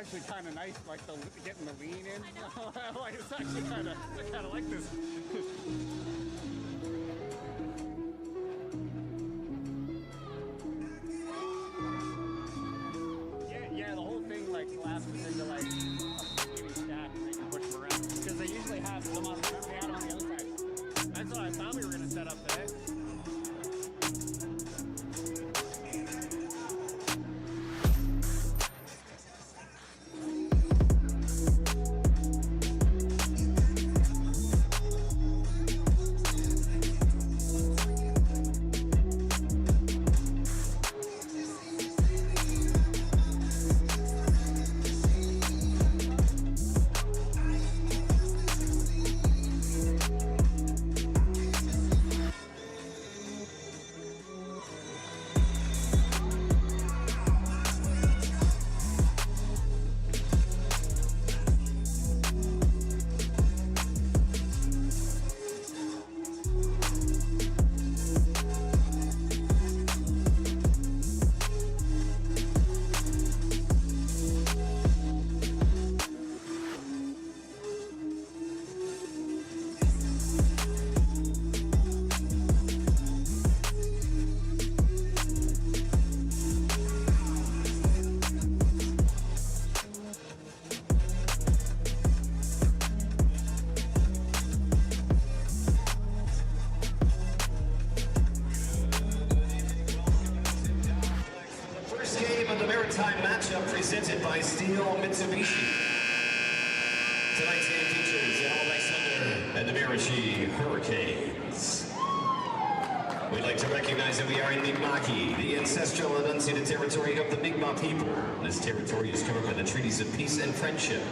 actually kind of nice, like getting the lean in. Like, it's actually kind of, I kind of like this. Yeah, the whole thing like collapses into like a skinny stack and they can push them around. Because they usually have some on the other side. That's what I thought we were going to set up today. Time matchup presented by Steel Mitsubishi. Tonight's game features the Halifax Thunder and the Miramichi Hurricanes. We'd like to recognize that we are in Miramichi, the ancestral and unceded territory of the Mi'kmaq people. This territory is covered by the treaties of peace and friendship.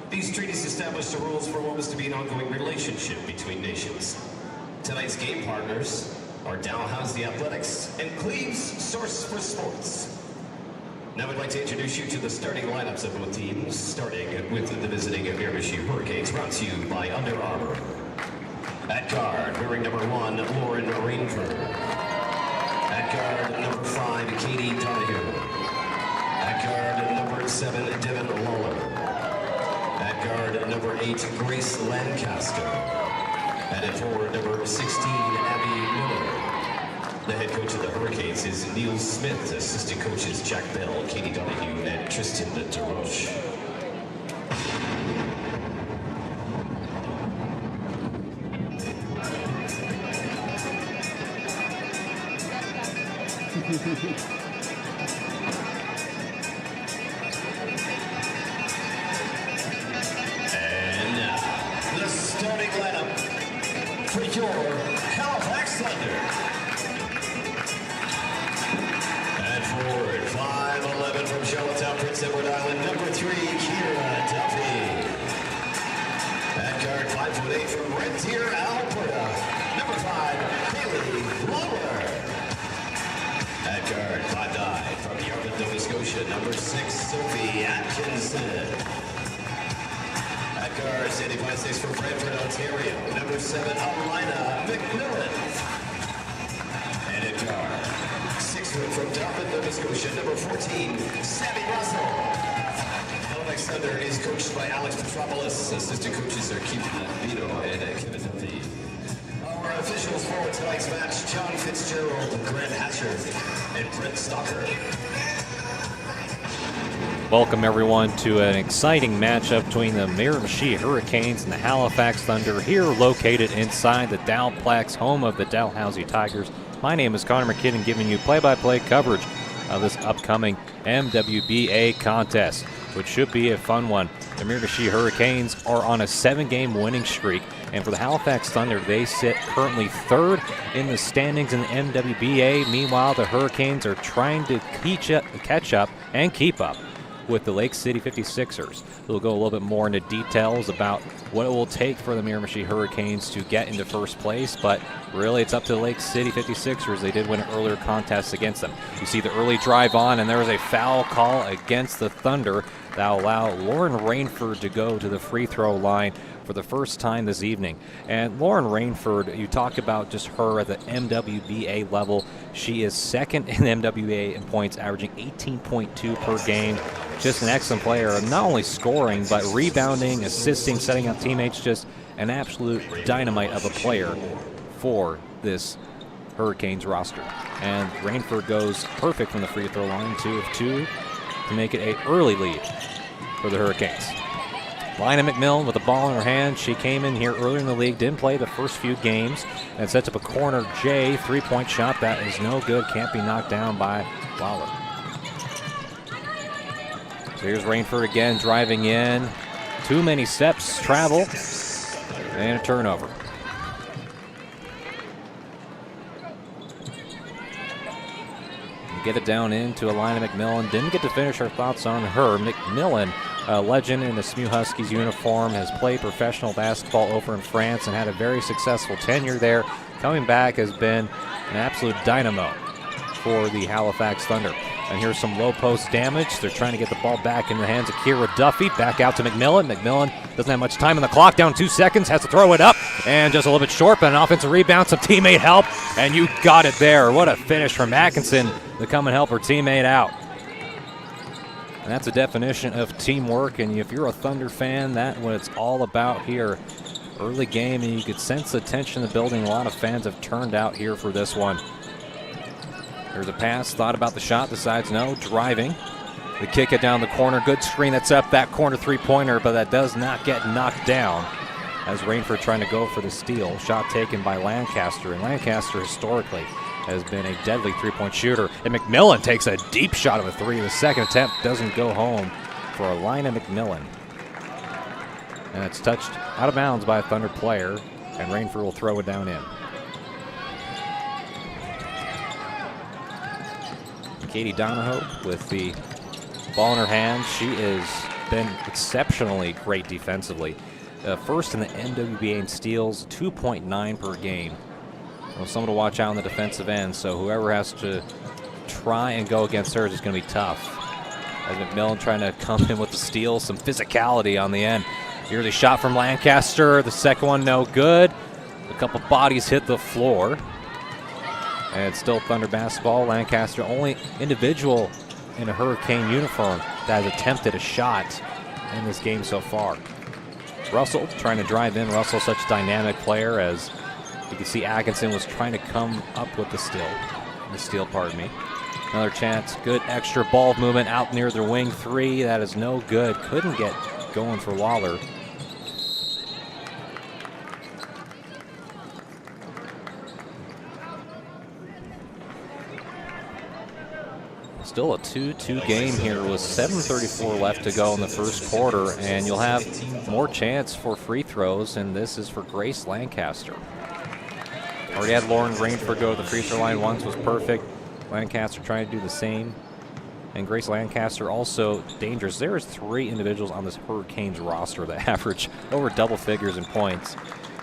These treaties established the rules for what was to be an ongoing relationship between nations. Tonight's game partners are Dalhousie Athletics and Cleves Source for Sports. Now we'd like to introduce you to the starting lineups of both teams, starting with the visiting Miramichi Hurricanes, brought to you by Under Armour. At guard, wearing number 1, Lauren Rainford. At guard, number 5, Katie Donahue. At guard, number 7, Devin Lawler. At guard, number 8, Grace Lancaster. And at forward, number 16, Abby Miller. The head coach of the Hurricanes is Neil Smith. Assistant coaches Jack Bell, Katie Donahue, and Tristan DeRoche. And now, the starting lineup for your Halifax Thunder. Forward, 5'11" from Charlottetown, Prince Edward Island, number 3, Kira Duffy. At guard, 5'8" from Red Deer, Alberta, number 5, Haley Lower. At guard, 5'9" from Yarmouth, Nova Scotia, number 6, Sophie Atkinson. At guard, 75'6" from Brantford, Ontario, number 7, Alina McMillan. And at guard, 6' from Dartmouth, Nova Scotia, number 14, Sammy Russell. Halifax Thunder is coached by Alex Petropoulos. Assistant coaches are Keith Vito and Kevin Duffy. Our officials for tonight's match, John Fitzgerald, Grant Hatcher, and Brent Stalker. Welcome everyone to an exciting matchup between the Miramichi Hurricanes and the Halifax Thunder, here located inside the Dalplex, home of the Dalhousie Tigers. My name is Connor McKinnon, giving you play-by-play coverage of this upcoming MWBA contest, which should be a fun one. The Miramichi Hurricanes are on a 7-game winning streak, and for the Halifax Thunder, they sit currently 3rd in the standings in the MWBA. Meanwhile, the Hurricanes are trying to catch up and keep up with the Lake City 56ers. We'll go a little bit more into details about what it will take for the Miramichi Hurricanes to get into first place, but really it's up to the Lake City 56ers. They did win an earlier contest against them. You see the early drive on, and there was a foul call against the Thunder that will allow Lauren Rainford to go to the free throw line for the first time this evening. And Lauren Rainford, you talk about just her at the MWBA level. She is second in the MWBA in points, averaging 18.2 per game. Just an excellent player, not only scoring, but rebounding, assisting, setting up teammates. Just an absolute dynamite of a player for this Hurricanes roster. And Rainford goes perfect from the free throw line, 2 of 2, to make it an early lead for the Hurricanes. Lina McMillan with the ball in her hand. She came in here earlier in the league, didn't play the first few games, and sets up a corner J three-point shot that is no good, can't be knocked down by Lawler. So here's Rainford again driving in. Too many steps, travel, and a turnover. Get it down into Lina McMillan. Didn't get to finish her thoughts on her. McMillan, a legend in the SMU Huskies uniform, has played professional basketball over in France and had a very successful tenure there. Coming back has been an absolute dynamo for the Halifax Thunder. And here's some low post damage. They're trying to get the ball back in the hands of Kira Duffy. Back out to McMillan. McMillan doesn't have much time on the clock. Down 2 seconds. Has to throw it up. And just a little bit short, but an offensive rebound. Some teammate help. And you got it there. What a finish from Atkinson to come and help her teammate out. And that's a definition of teamwork. And if you're a Thunder fan, that's what it's all about here. Early game, and you could sense the tension in the building. A lot of fans have turned out here for this one. There's a pass, thought about the shot, decides no, driving. The kick it down the corner, good screen that's up, that corner three-pointer, but that does not get knocked down as Rainford trying to go for the steal. Shot taken by Lancaster, and Lancaster historically has been a deadly three-point shooter. And McMillan takes a deep shot of a three. The second attempt doesn't go home for Lina McMillan. And it's touched out of bounds by a Thunder player, and Rainford will throw it down in. Katie Donahoe with the ball in her hand. She has been exceptionally great defensively. First in the MWBA in steals, 2.9 per game. Well, someone to watch out on the defensive end, so whoever has to try and go against her is going to be tough. As McMillan trying to come in with the steal, some physicality on the end. Here's a shot from Lancaster. The second one no good. A couple bodies hit the floor. And it's still Thunder basketball. Lancaster, only individual in a Hurricane uniform that has attempted a shot in this game so far. Russell trying to drive in. Russell, such a dynamic player, as you can see Atkinson was trying to come up with the steal, pardon me. Another chance, good extra ball movement out near their wing three. That is no good. Couldn't get going for Lawler. Still a 2-2 game here with 7:34 left to go in the first quarter, and you'll have more chance for free throws, and this is for Grace Lancaster. Already had Lauren Rainford go to the free throw line once, was perfect. Lancaster trying to do the same. And Grace Lancaster also dangerous. There is 3 individuals on this Hurricanes roster that average over double figures in points,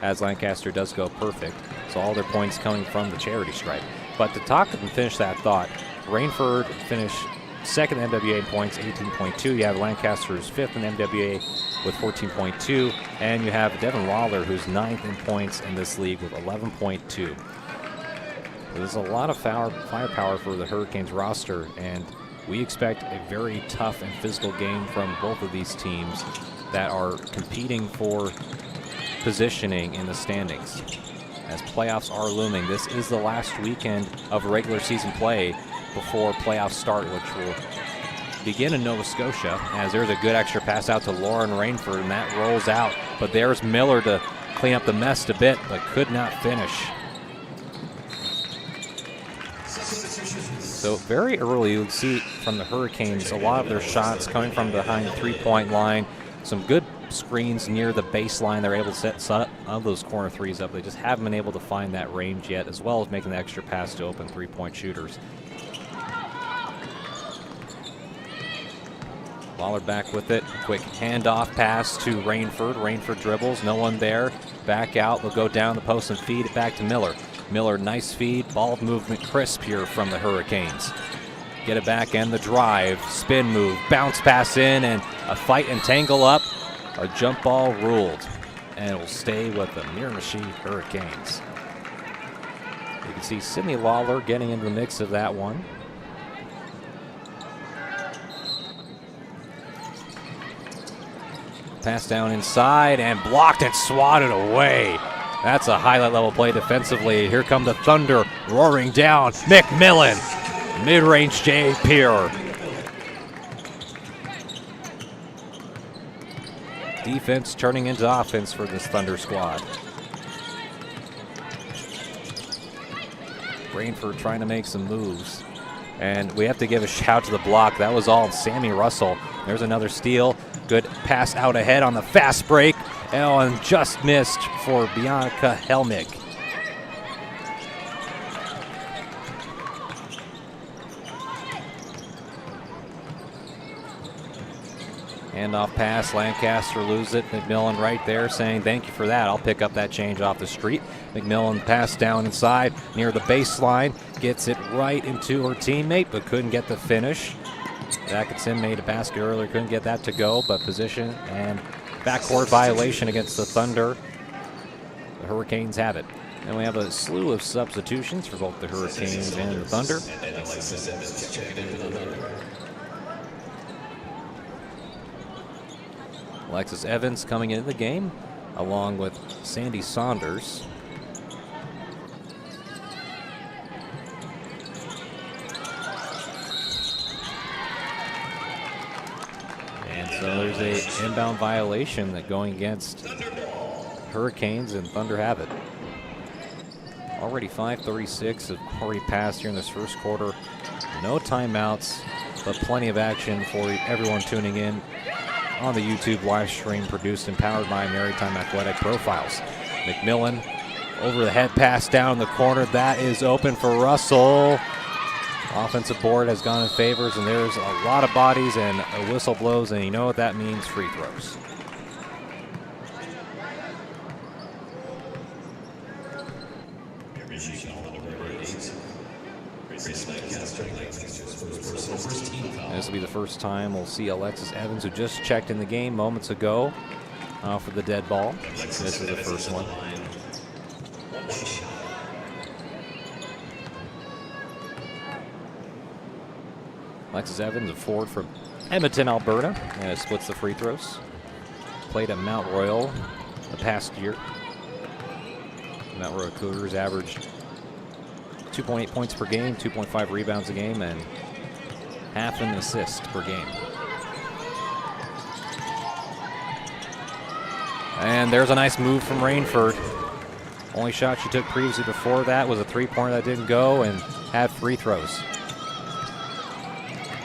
as Lancaster does go perfect. So all their points coming from the charity stripe. But to talk and finish that thought, Rainford finished second in MWA in points, 18.2. You have Lancaster's fifth in MWA with 14.2. And you have Devin Lawler, who's ninth in points in this league with 11.2. There's a lot of firepower for the Hurricanes roster, and we expect a very tough and physical game from both of these teams that are competing for positioning in the standings. As playoffs are looming, this is the last weekend of regular season play before playoffs start, which will begin in Nova Scotia. As there's a good extra pass out to Lauren Rainford, and that rolls out. But there's Miller to clean up the mess a bit, but could not finish. So very early, you see from the Hurricanes a lot of their shots coming from behind the three-point line. Some good screens near the baseline. They're able to set up of those corner threes up. They just haven't been able to find that range yet, as well as making the extra pass to open three-point shooters. Lawler back with it. Quick handoff pass to Rainford. Rainford dribbles. No one there. Back out. They'll go down the post and feed it back to Miller. Miller, nice feed. Ball movement crisp here from the Hurricanes. Get it back and the drive. Spin move. Bounce pass in and a fight and tangle up. A jump ball ruled. and it will stay with the Miramichi Hurricanes. You can see Sydney Lawler getting into the mix of that one. Pass down inside and blocked and swatted away. That's a highlight level play defensively. Here come the Thunder roaring down. McMillan, mid-range J. Pierre. Defense turning into offense for this Thunder squad. Rainford trying to make some moves. And we have to give a shout to the block. That was all Sammy Russell. There's another steal. Good pass out ahead on the fast break. Oh, and just missed for Bianca Helmig. Handoff pass, Lancaster loses it. McMillan right there saying thank you for that. I'll pick up that change off the street. McMillan pass down inside near the baseline. Gets it right into her teammate, but couldn't get the finish. Atkinson made a basket earlier, couldn't get that to go, but position and backcourt violation against the Thunder. The Hurricanes have it. And we have a slew of substitutions for both the Hurricanes and the Thunder. Alexis Evans coming into the game, along with Sandy Saunders. And so there's a inbound violation that going against Hurricanes, and Thunder have it. Already 5:36 have already passed here in this first quarter. No timeouts, but plenty of action for everyone tuning in on the YouTube live stream, produced and powered by Maritime Athletic Profiles. McMillan over the head pass down the corner. That is open for Russell. Offensive board has gone in favors, and there's a lot of bodies and a whistle blows, and you know what that means, free throws. This will be the first time we'll see Alexis Evans, who just checked in the game moments ago for the dead ball. This is the first one. Alexis Evans, a forward from Edmonton, Alberta, and splits the free throws. Played at Mount Royal the past year. Mount Royal Cougars averaged 2.8 points per game, 2.5 rebounds a game, and half an assist per game. And there's a nice move from Rainford. Only shot she took previously before that was a three-pointer that didn't go, and had free throws.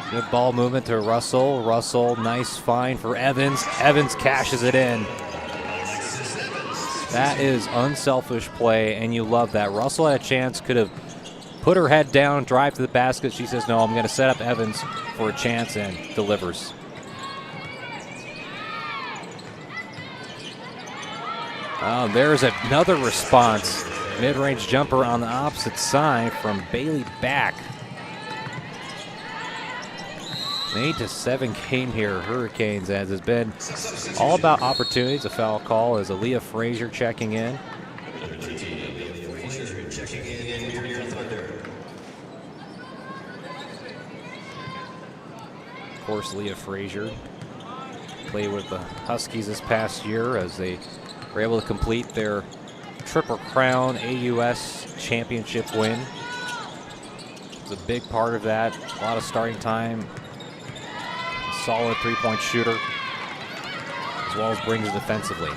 Good ball movement to Russell. Russell, nice find for Evans. Evans cashes it in. That is unselfish play, and you love that. Russell had a chance, could have put her head down, drive to the basket. She says, no, I'm going to set up Evans for a chance, and delivers. There's another response. Mid-range jumper on the opposite side from Bailey Back. An 8-7 game here, Hurricanes, as has been all about opportunities. A foul call as Aaliyah Frazier checking in. Of course, Leah Frazier played with the Huskies this past year as they were able to complete their Triple Crown AUS championship win. It's a big part of that. A lot of starting time. A solid three-point shooter, as well as brings defensively.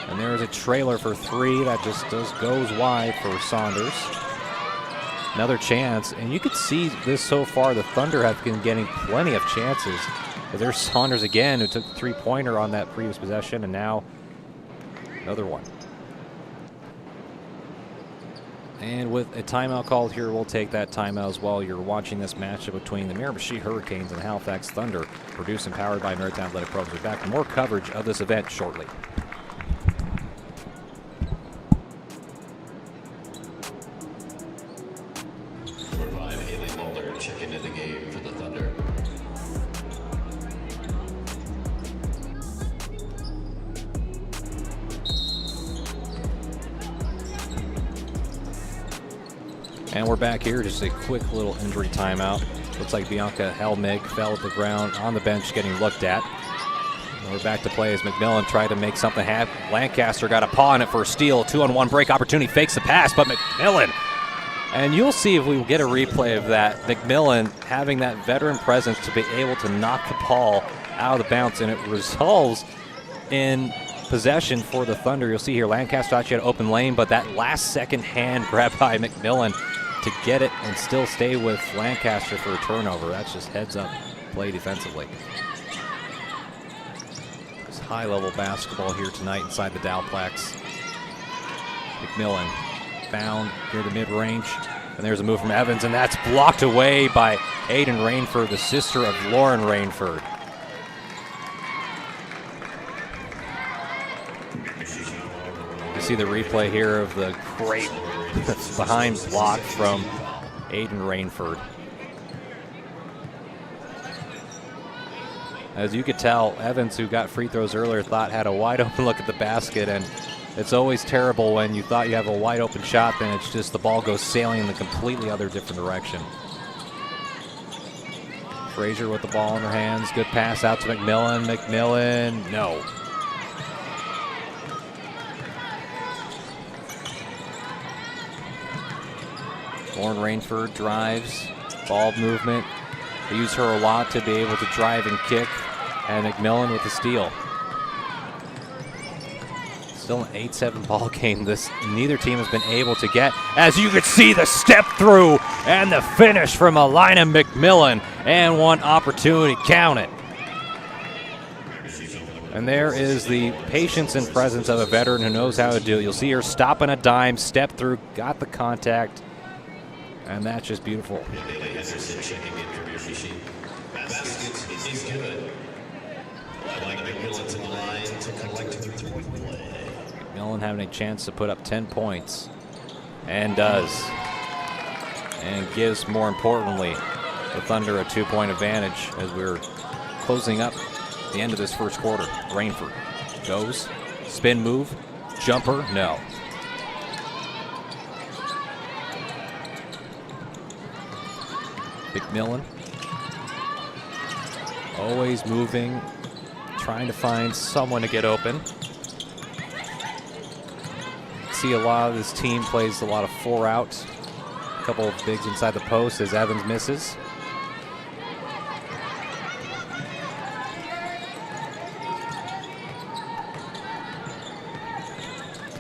And there is a trailer for three that just goes wide for Saunders. Another chance, and you could see this so far. The Thunder have been getting plenty of chances. But there's Saunders again, who took the three-pointer on that previous possession, and now another one. And with a timeout called here, we'll take that timeout as well. You're watching this matchup between the Miramichi Hurricanes and Halifax Thunder, produced and powered by Maritime Athletic Pros. We'll be back with more coverage of this event shortly. Checking in the game for the Thunder. And we're back here, just a quick little injury timeout. Looks like Bianca Helmig fell at the ground on the bench getting looked at. And we're back to play as McMillan tried to make something happen. Lancaster got a paw on it for a steal. 2-on-1 break opportunity, fakes the pass, but McMillan. And you'll see if we get a replay of that, McMillan having that veteran presence to be able to knock the ball out of the bounce, and it results in possession for the Thunder. You'll see here Lancaster thought she had open lane, but that last second hand grab by McMillan to get it and still stay with Lancaster for a turnover. That's just heads up play defensively. It's high-level basketball here tonight inside the Dowplex. McMillan found near the mid-range, and there's a move from Evans, and that's blocked away by Aiden Rainford, the sister of Lauren Rainford. You see the replay here of the great behind block from Aiden Rainford. As you could tell, Evans, who got free throws earlier, thought had a wide open look at the basket, and it's always terrible when you thought you have a wide open shot, then it's just the ball goes sailing in the completely other different direction. Frazier with the ball in her hands. Good pass out to McMillan. McMillan, no. Lauren Rainford drives, ball movement. They use her a lot to be able to drive and kick, and McMillan with the steal. Still an 8-7 ball game. Neither team has been able to get. As you could see, the step through and the finish from Alina McMillan, and one opportunity, count it. And there is the patience and presence of a veteran who knows how to do it. You'll see her stopping a dime, step through, got the contact, and that's just beautiful. McMillan having a chance to put up 10 points, and does, and gives, more importantly, the Thunder a 2-point advantage as we're closing up the end of this first quarter. Rainford goes, spin move, jumper, no. McMillan always moving, trying to find someone to get open. See a lot of this team plays a lot of 4-out. A couple of bigs inside the post as Evans misses.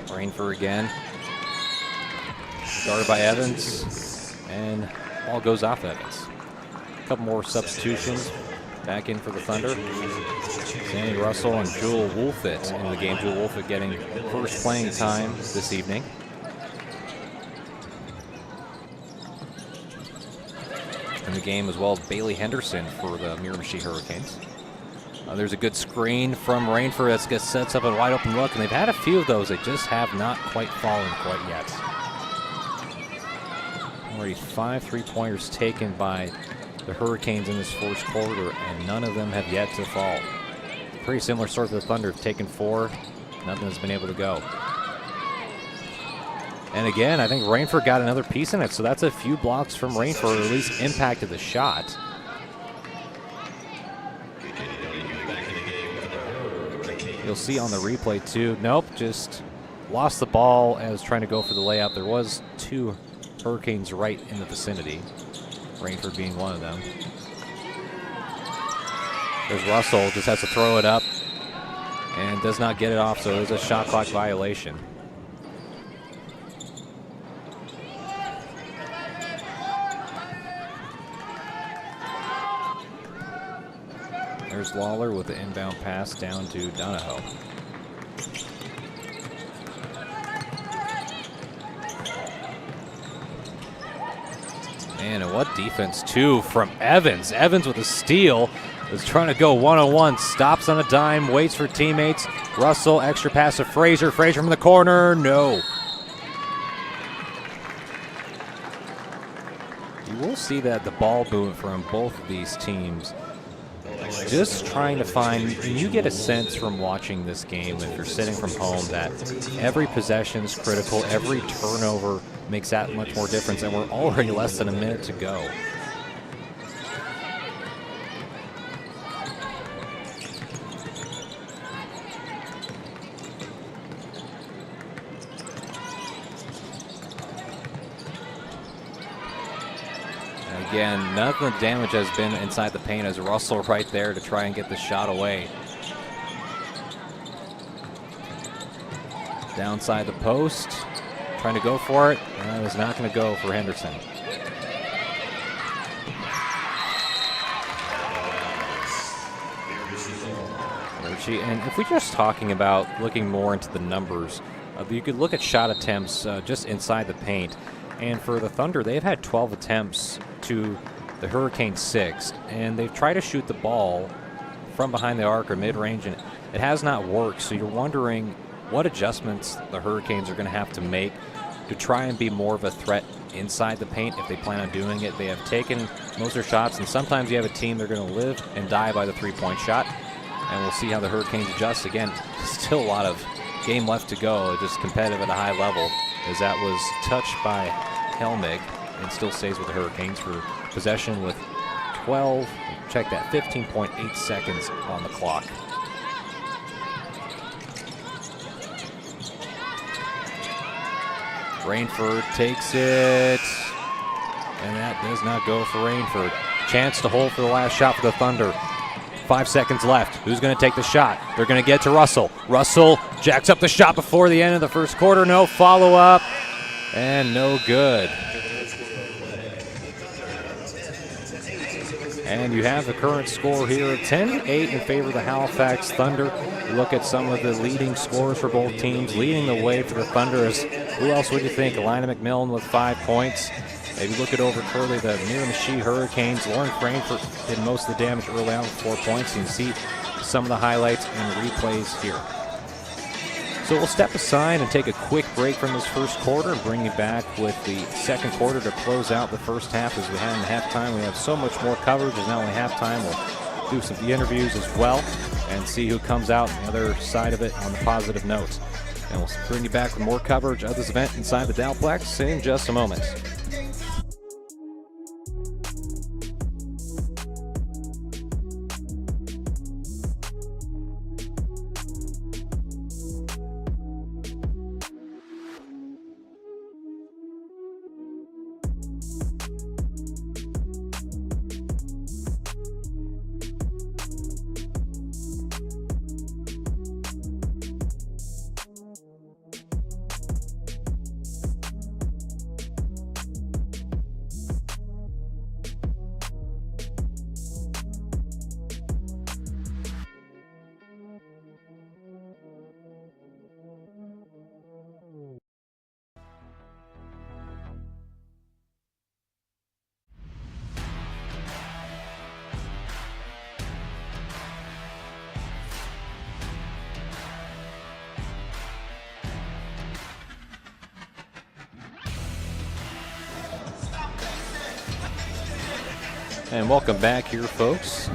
Rainford again. Guarded by Evans, and ball goes off Evans. A couple more substitutions back in for the Thunder. Sammy Russell and Jewel Wolfett in the game. Jewel Wolfett getting first playing time this evening. In the game as well as Bailey Henderson for the Miramichi Hurricanes. There's a good screen from Rainford that sets up a wide open look, and they've had a few of those. They just have not quite fallen quite yet. Already 5 3-pointers taken by the Hurricanes in this first quarter, and none of them have yet to fall. Pretty similar sort of the Thunder. Have taken 4, nothing has been able to go. And again, I think Rainford got another piece in it, so that's a few blocks from Rainford, or at least impacted the shot. You'll see on the replay too, nope, just lost the ball as trying to go for the layup. There was 2 Hurricanes right in the vicinity, Rainford being one of them. There's Russell, just has to throw it up and does not get it off, so there's a shot clock violation. There's Lawler with the inbound pass down to Donahoe. Man, and what defense, too, from Evans. Evans with a steal. Is trying to go one-on-one. Stops on a dime. Waits for teammates. Russell, extra pass to Frazier. Frazier from the corner. No. You will see that the ball movement from both of these teams just trying to find, and you get a sense from watching this game if you're sitting from home that every possession is critical, every turnover makes that much more difference, and we're already less than a minute to go. Again, none of the damage has been inside the paint as Russell right there to try and get the shot away. Downside the post, trying to go for it, and that is not going to go for Henderson. And if we're just talking about looking more into the numbers, you could look at shot attempts just inside the paint. And for the Thunder, they've had 12 attempts to the Hurricanes 6, and they've tried to shoot the ball from behind the arc or mid-range, and it has not worked. So you're wondering what adjustments the Hurricanes are going to have to make to try and be more of a threat inside the paint if they plan on doing it. They have taken most of their shots, and sometimes you have a team they're going to live and die by the three-point shot, and we'll see how the Hurricanes adjust. Again, still a lot of game left to go, just competitive at a high level, as that was touched by Helmig and still stays with the Hurricanes for possession with 12, check that, 15.8 seconds on the clock. Rainford takes it, and that does not go for Rainford. Chance to hold for the last shot for the Thunder. 5 seconds left. Who's going to take the shot? They're going to get to Russell. Russell jacks up the shot before the end of the first quarter. No follow-up, and no good. And you have the current score here, 10-8 in favor of the Halifax Thunder. Look at some of the leading scorers for both teams. Leading the way for the Thunder is, who else would you think? Elena McMillan with 5 points. Maybe look it over further, the Miramichi Hurricanes. Lauren Frankfurt did most of the damage early on with 4 points. You can see some of the highlights and replays here. So we'll step aside and take a quick break from this first quarter and bring you back with the second quarter to close out the first half. As we had in halftime, we have so much more coverage. It's not only halftime, we'll do some interviews as well and see who comes out on the other side of it on the positive notes. And we'll bring you back with more coverage of this event inside the Dowplex in just a moment. And welcome back here, folks.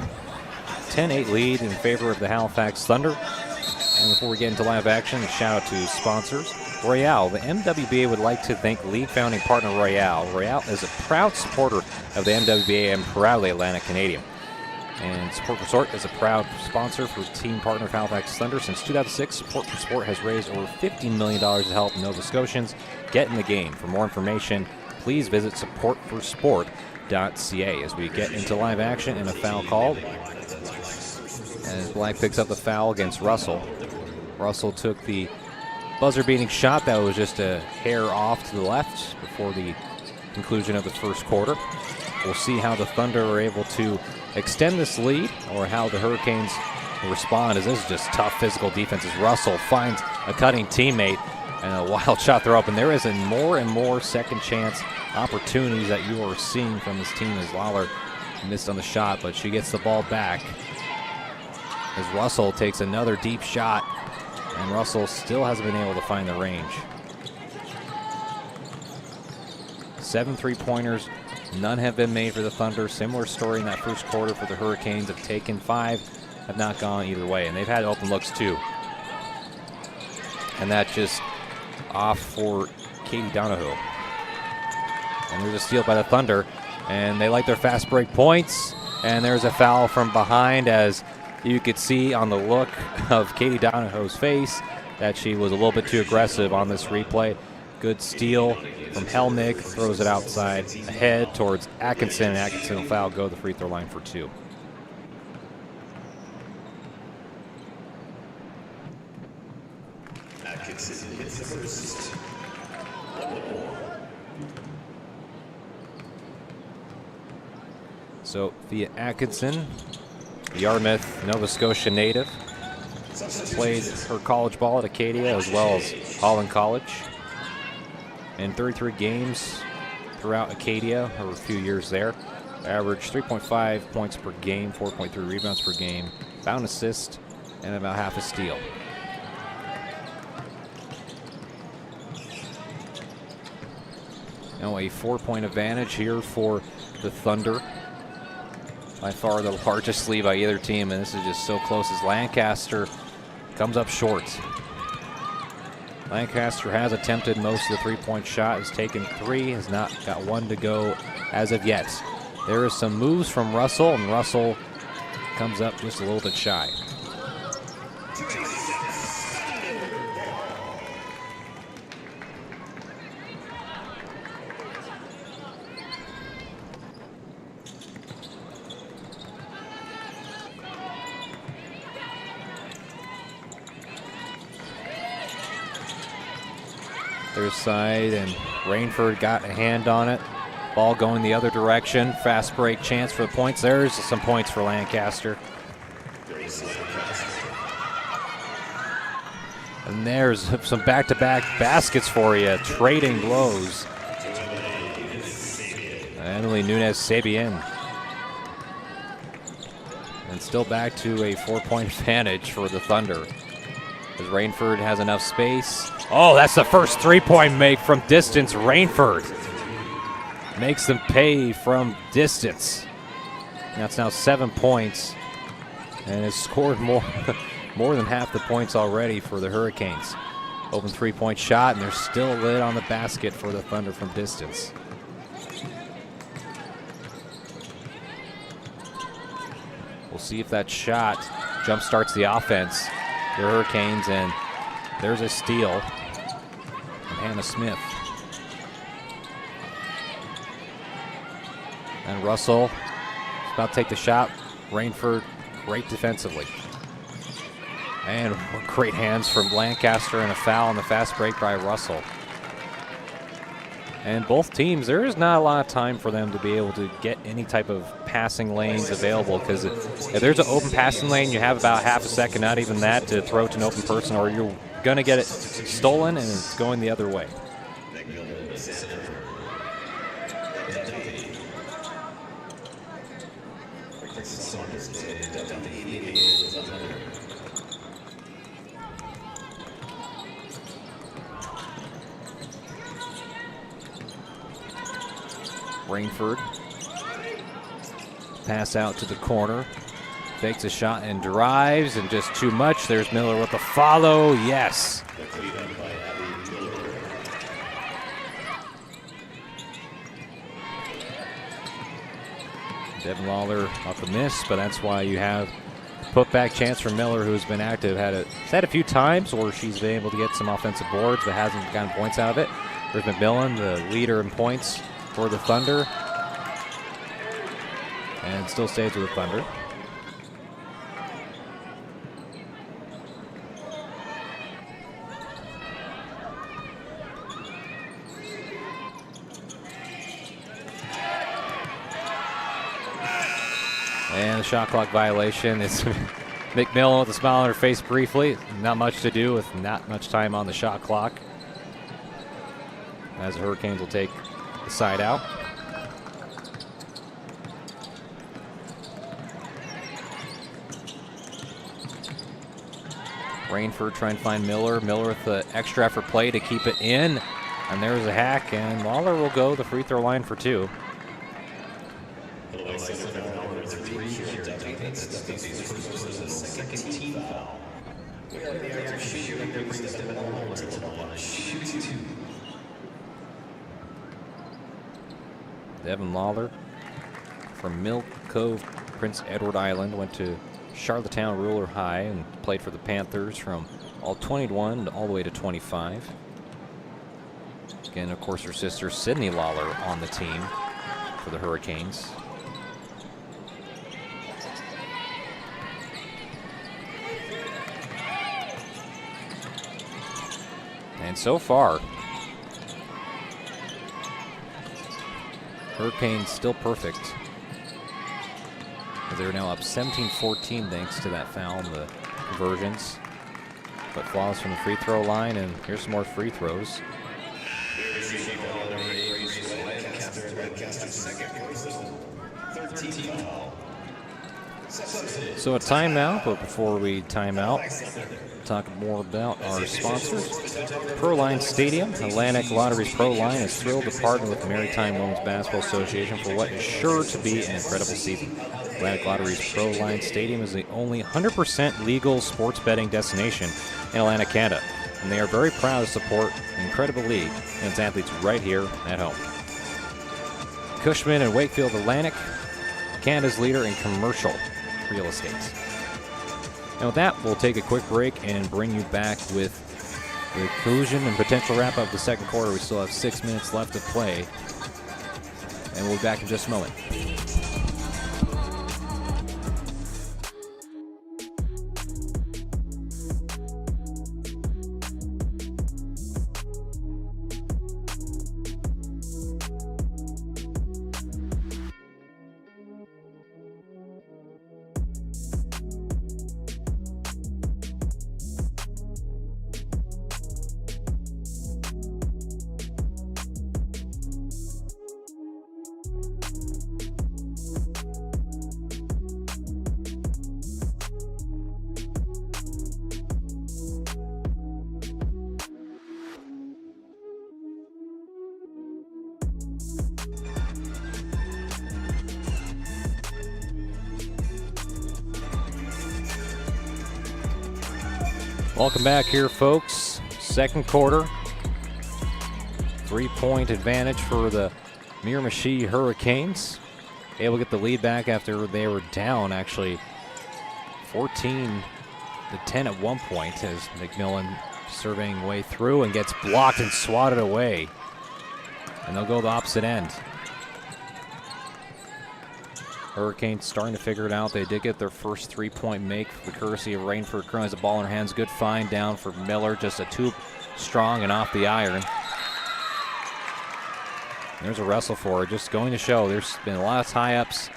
10-8 lead in favor of the Halifax Thunder. And before we get into live action, a shout out to sponsors. Royale, the MWBA would like to thank league founding partner Royale. Royale is a proud supporter of the MWBA and proudly Atlantic Canadian. And Support for Sport is a proud sponsor for team partner of Halifax Thunder. Since 2006, Support for Sport has raised over $15 million to help Nova Scotians get in the game. For more information, please visit supportforsport.ca as we get into live action and a foul called. As Black picks up the foul against Russell. Russell took the buzzer-beating shot that was just a hair off to the left before the conclusion of the first quarter. We'll see how the Thunder are able to extend this lead or how the Hurricanes respond, as this is just tough physical defense as Russell finds a cutting teammate and a wild shot throw up. And there is a more and more second chance opportunities that you are seeing from this team as Lawler missed on the shot, but she gets the ball back as Russell takes another deep shot, and Russell still hasn't been able to find the range. 7 3-pointers None have been made for the Thunder. Similar story in that first quarter for the Hurricanes. Have taken 5, have not gone either way, and they've had open looks too. And that just off for Katie Donahoe. And there's a steal by the Thunder, and they like their fast break points. And there's a foul from behind, as you could see on the look of Katie Donahoe's face that she was a little bit too aggressive on this replay. Good steal from Helmig, throws it outside ahead towards Atkinson, and Atkinson will foul, go to the free throw line for 2. Atkinson hits the first. So via Atkinson, the Yarmouth, Nova Scotia native, played her college ball at Acadia as well as Holland College. In 33 games throughout Acadia, over a few years there, averaged 3.5 points per game, 4.3 rebounds per game, about an assist, and about half a steal. Now a 4-point advantage here for the Thunder. By far the largest lead by either team, and this is just so close as Lancaster comes up short. Lancaster has attempted most of the 3-point shot, has taken 3, has not got 1 to go as of yet. There is some moves from Russell, and Russell comes up just a little bit shy. Their side, and Rainford got a hand on it. Ball going the other direction. Fast break chance for the points. There's some points for Lancaster. And there's some back-to-back baskets for you. Trading blows. Emily Nunez-Sabien. And still back to a 4-point advantage for the Thunder, as Rainford has enough space. Oh, that's the first 3-point make from distance. Rainford makes them pay from distance. That's now 7 points, and has scored more than half the points already for the Hurricanes. Open 3-point shot, and there's still a lid on the basket for the Thunder from distance. We'll see if that shot jump starts the offense, the Hurricanes, and there's a steal from Hannah Smith. And Russell is about to take the shot. Rainford, great defensively. And great hands from Lancaster, and a foul on the fast break by Russell. And both teams, there is not a lot of time for them to be able to get any type of passing lanes available, because if there's an open passing lane, you have about half a second, not even that, to throw to an open person, or you're going to get it stolen and it's going the other way. Rainford, pass out to the corner, fakes a shot and drives, and just too much. There's Miller with the follow. Yes. Devin Lawler off the miss, but that's why you have putback chance for Miller, who's been active. Had a few times where she's been able to get some offensive boards, but hasn't gotten points out of it. There's McMillan, the leader in points for the Thunder, and still stays with the Thunder. And the shot clock violation. It's McMillan with a smile on her face briefly. Not much to do with not much time on the shot clock, as the Hurricanes will take the side out. Rainford trying to find Miller. Miller with the extra effort play to keep it in. And there's a hack, and Lawler will go the free throw line for 2. Halifax Center foul number 3 here, Duffy. That's Duffy's first personal second team foul. We have the active shooter that brings Devin Lawler to the line. Shoot 2. Devin Lawler from Mill Cove, Prince Edward Island, went to Charlottetown Rural High and played for the Panthers from all 21 all the way to 25. Again, of course, her sister Sydney Lawler on the team for the Hurricanes. And so far, Hurricanes still perfect. They're now up 17-14 thanks to that foul and the conversions. But flawless from the free throw line, and here's some more free throws. So a timeout, but before we time out, talk more about our sponsors. Proline Stadium. Atlantic Lottery's Proline is thrilled to partner with the Maritime Women's Basketball Association for what is sure to be an incredible season. Atlantic Lottery's Proline Stadium is the only 100% legal sports betting destination in Atlantic, Canada, and they are very proud to support an incredible league and its athletes right here at home. Cushman and Wakefield Atlantic, Canada's leader in commercial real estate. And with that, we'll take a quick break and bring you back with the conclusion and potential wrap-up of the second quarter. We still have 6 minutes left to play, and we'll be back in just a moment. Welcome back here, folks. Second quarter. 3-point advantage for the Miramichi Hurricanes. Able to get the lead back after they were down, actually 14-10 at one point, as McMillan surveying way through and gets blocked and swatted away. And they'll go the opposite end. Hurricanes starting to figure it out. They did get their first 3-point make for the courtesy of Rainford. Currently has the ball in her hands. Good find down for Miller. Just a too strong and off the iron. There's a wrestle for her. Just going to show there's been a lot of tie-ups,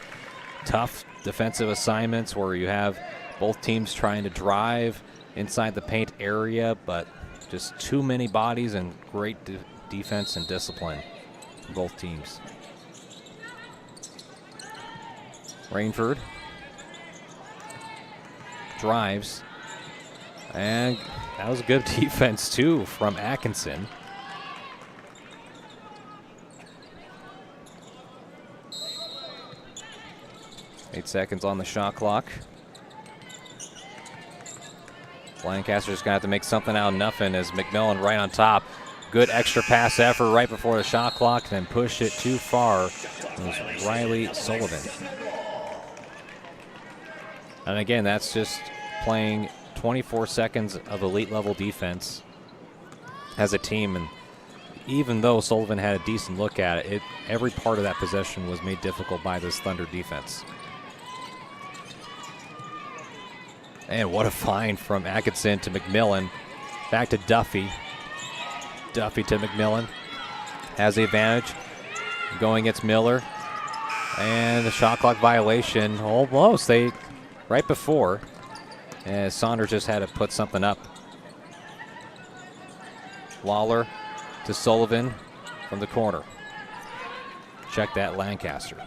tough defensive assignments where you have both teams trying to drive inside the paint area, but just too many bodies and great defense and discipline for both teams. Rainford drives, and that was a good defense too from Atkinson. Eight seconds on the shot clock. Lancaster's gonna have to make something out of nothing as McMillan right on top. Good extra pass effort right before the shot clock, then push it too far. It was Riley Sullivan. And again, that's just playing 24 seconds of elite level defense as a team. And even though Sullivan had a decent look at it, every part of that possession was made difficult by this Thunder defense. And what a find from Atkinson to McMillan. Back to Duffy. Duffy to McMillan. Has the advantage. Going against Miller. And the shot clock violation. Almost. Right before. And Saunders just had to put something up. Lawler to Sullivan from the corner. Check that, Lancaster.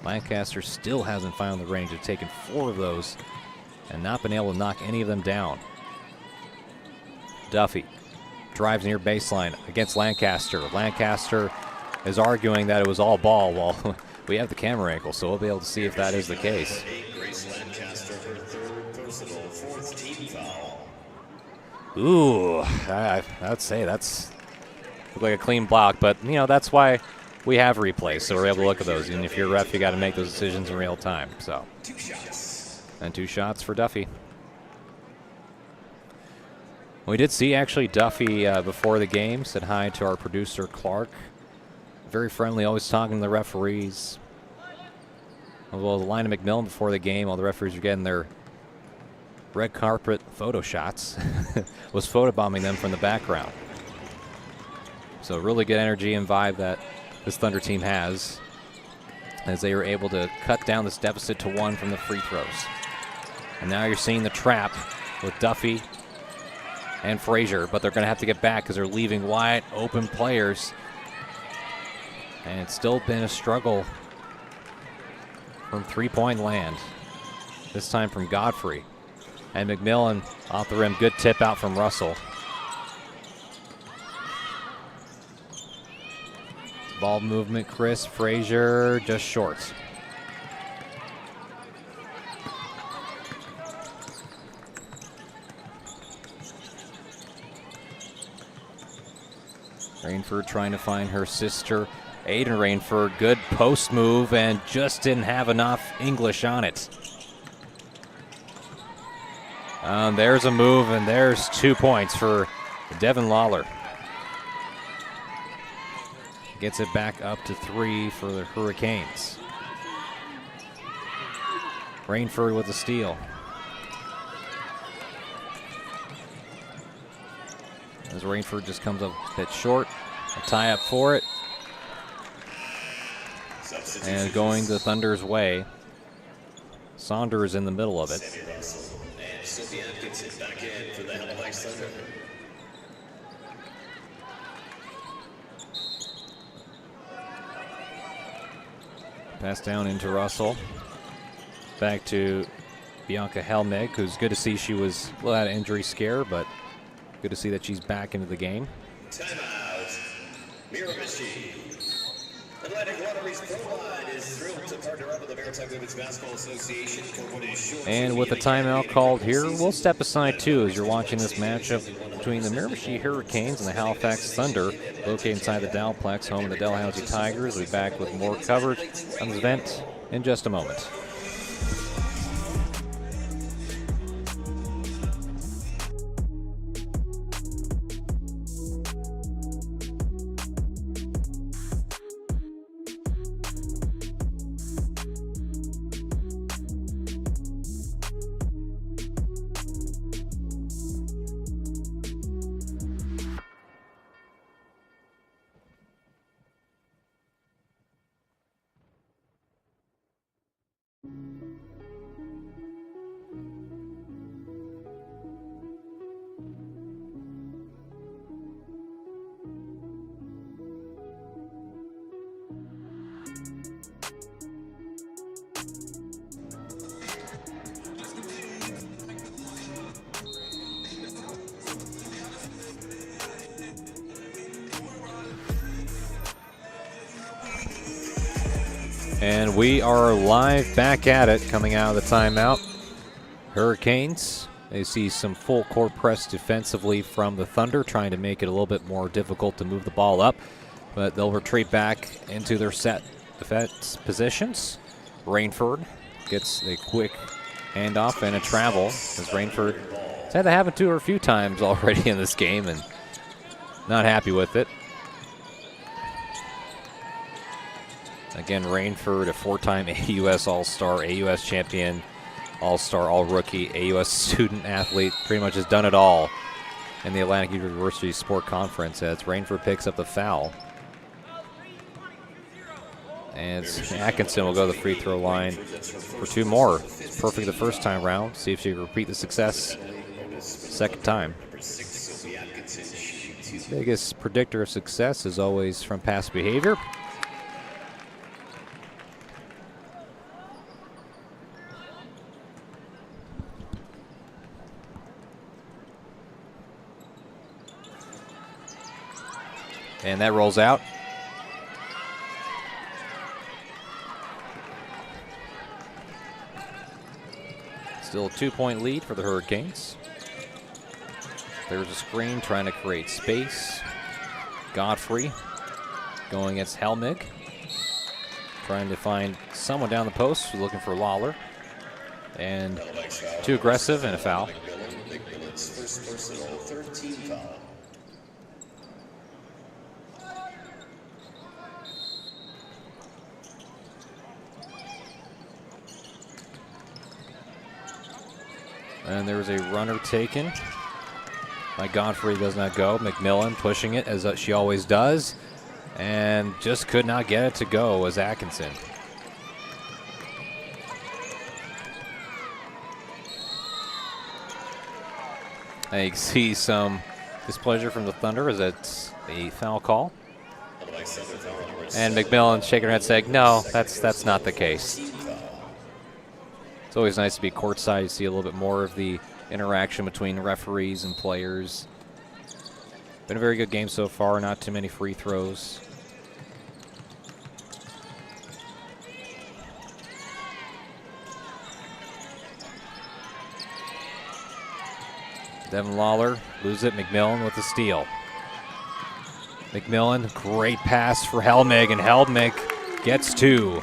Lancaster still hasn't found the range. They've taken 4 of those and not been able to knock any of them down. Duffy drives near baseline against Lancaster. Lancaster is arguing that it was all ball while we have the camera angle, so we'll be able to see if that is the case. Ooh, I'd say that's looked like a clean block, but you know that's why we have replays, so we're able to look at those. And if you're a ref, you got to make those decisions in real time. So, and 2 shots for Duffy. We did see actually Duffy before the game said hi to our producer Clark. Very friendly, always talking to the referees. Well, the line of McMillan before the game, while the referees were getting their red carpet photo shots, was photobombing them from the background. So really good energy and vibe that this Thunder team has as they were able to cut down this deficit to 1 from the free throws. And now you're seeing the trap with Duffy and Frazier, but they're going to have to get back because they're leaving wide open players. And it's still been a struggle from three-point land, this time from Godfrey. And McMillan off the rim, good tip out from Russell. Ball movement, Chris Frazier just short. Rainford trying to find her sister, Aiden Rainford. Good post move and just didn't have enough English on it. There's a move and there's 2 points for Devin Lawler. Gets it back up to 3 for the Hurricanes. Rainford with the steal. As Rainford just comes up a bit short. A tie up for it. And going the Thunder's way. Saunders in the middle of it. Back in for the Halifax Thunder. Pass down into Russell. Back to Bianca Helmig, who's good to see. She was a little out of injury scare, but good to see that she's back into the game. Timeout. Miramichi. Atlantic Lottery's Pro Line is thrilled to partner up with the Maritime Women's Basketball Association for what is sure. And with the timeout called here, we'll step aside too as you're watching this matchup between the Miramichi Hurricanes and the Halifax Thunder, located inside the Dowplex, home of the Dalhousie Tigers. We'll be back with more coverage on this event in just a moment. And we are live back at it coming out of the timeout. Hurricanes, they see some full court press defensively from the Thunder, trying to make it a little bit more difficult to move the ball up. But they'll retreat back into their set defense positions. Rainford gets a quick handoff and a travel, as Rainford has had to happen to her a few times already in this game and not happy with it. Again, Rainford, a 4-time AUS All-Star, AUS champion, All-Star, All-Rookie, AUS student athlete, pretty much has done it all in the Atlantic University Sport Conference as Rainford picks up the foul. And Atkinson will go to the free throw line for 2 more. It's perfect the first time round. See if she can repeat the success second time. Biggest predictor of success is always from past behavior. And that rolls out. Still a 2-point lead for the Hurricanes. There's a screen trying to create space. Godfrey going against Helmig. Trying to find someone down the post, looking for Lawler. And too aggressive and a foul. First personal, third team foul. And there was a runner taken by Godfrey, does not go. McMillan pushing it as she always does. And just could not get it to go was Atkinson. I see some displeasure from the Thunder as it's a foul call. And McMillan shaking her head saying, no, that's not the case. It's always nice to be courtside, see a little bit more of the interaction between referees and players. Been a very good game so far, not too many free throws. Devin Lawler loses it. McMillan with the steal. McMillan, great pass for Helmig, and Helmig gets two.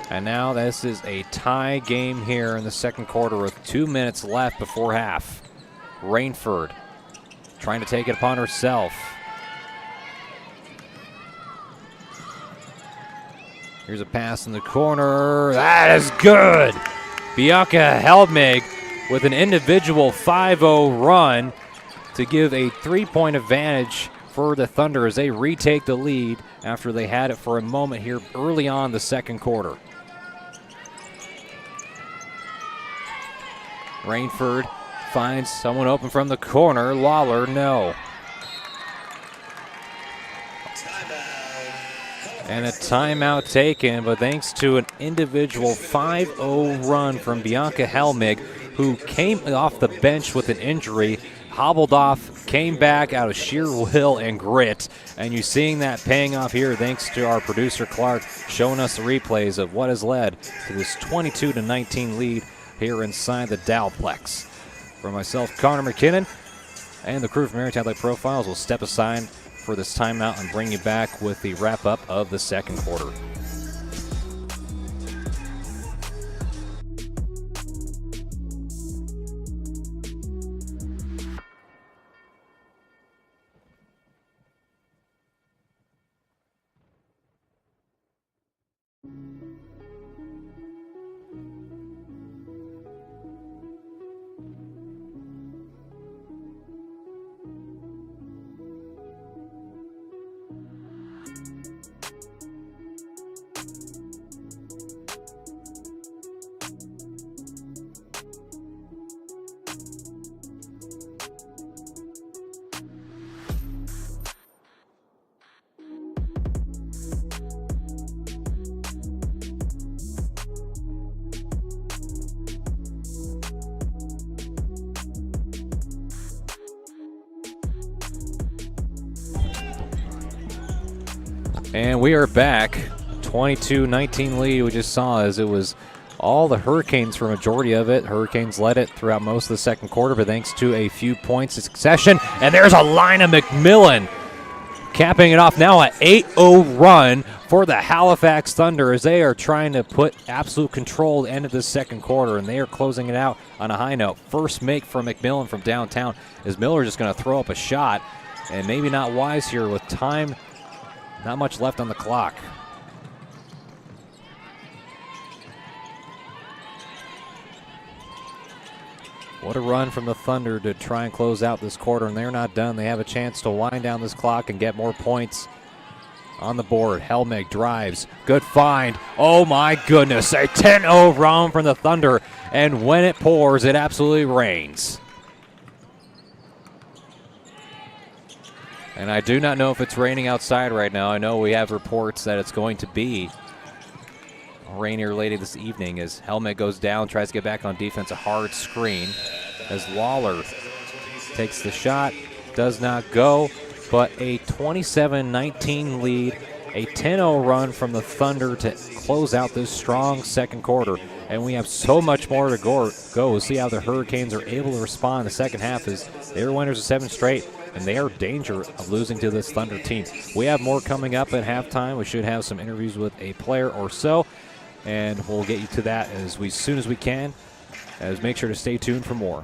And now this is a tie game here in the second quarter with 2 minutes left before half. Rainford trying to take it upon herself. Here's a pass in the corner. That is good. Bianca Helmig with an individual 5-0 run to give a 3-point advantage for the Thunder as they retake the lead after they had it for a moment here early on the second quarter. Rainford finds someone open from the corner. Lawler, no. And a timeout taken, but thanks to an individual 5-0 run from Bianca Helmig, who came off the bench with an injury, hobbled off, came back out of sheer will and grit. And you're seeing that paying off here thanks to our producer Clark showing us the replays of what has led to this 22-19 lead here inside the Dowplex. For myself, Connor McKinnon, and the crew from Maritime Athletic Profiles will step aside for this timeout and bring you back with the wrap-up of the second quarter. And we are back. 22-19 lead we just saw as it was all the Hurricanes for a majority of it. Hurricanes led it throughout most of the second quarter, but thanks to a few points in succession. And there's a line of McMillan capping it off now, an 8-0 run for the Halifax Thunder as they are trying to put absolute control at the end of this second quarter, and they are closing it out on a high note. First make from McMillan from downtown as Miller just going to throw up a shot, and maybe not wise here with time. Not much left on the clock. What a run from the Thunder to try and close out this quarter, and they're not done. They have a chance to wind down this clock and get more points on the board. Helmig drives. Good find. Oh my goodness. A 10-0 run from the Thunder, and when it pours, it absolutely rains. And I do not know if it's raining outside right now. I know we have reports that it's going to be rainier later this evening as Helmig goes down, tries to get back on defense. A hard screen as Lawler takes the shot. Does not go, but a 27-19 lead A 10-0 run from the Thunder to close out this strong second quarter. And we have so much more to go. We'll see how the Hurricanes are able to respond in the second half, as they were winners of 7 straight, and they are in danger of losing to this Thunder team. We have more coming up at halftime. We should have some interviews with a player or so, and we'll get you to that as soon as we can. Make sure to stay tuned for more.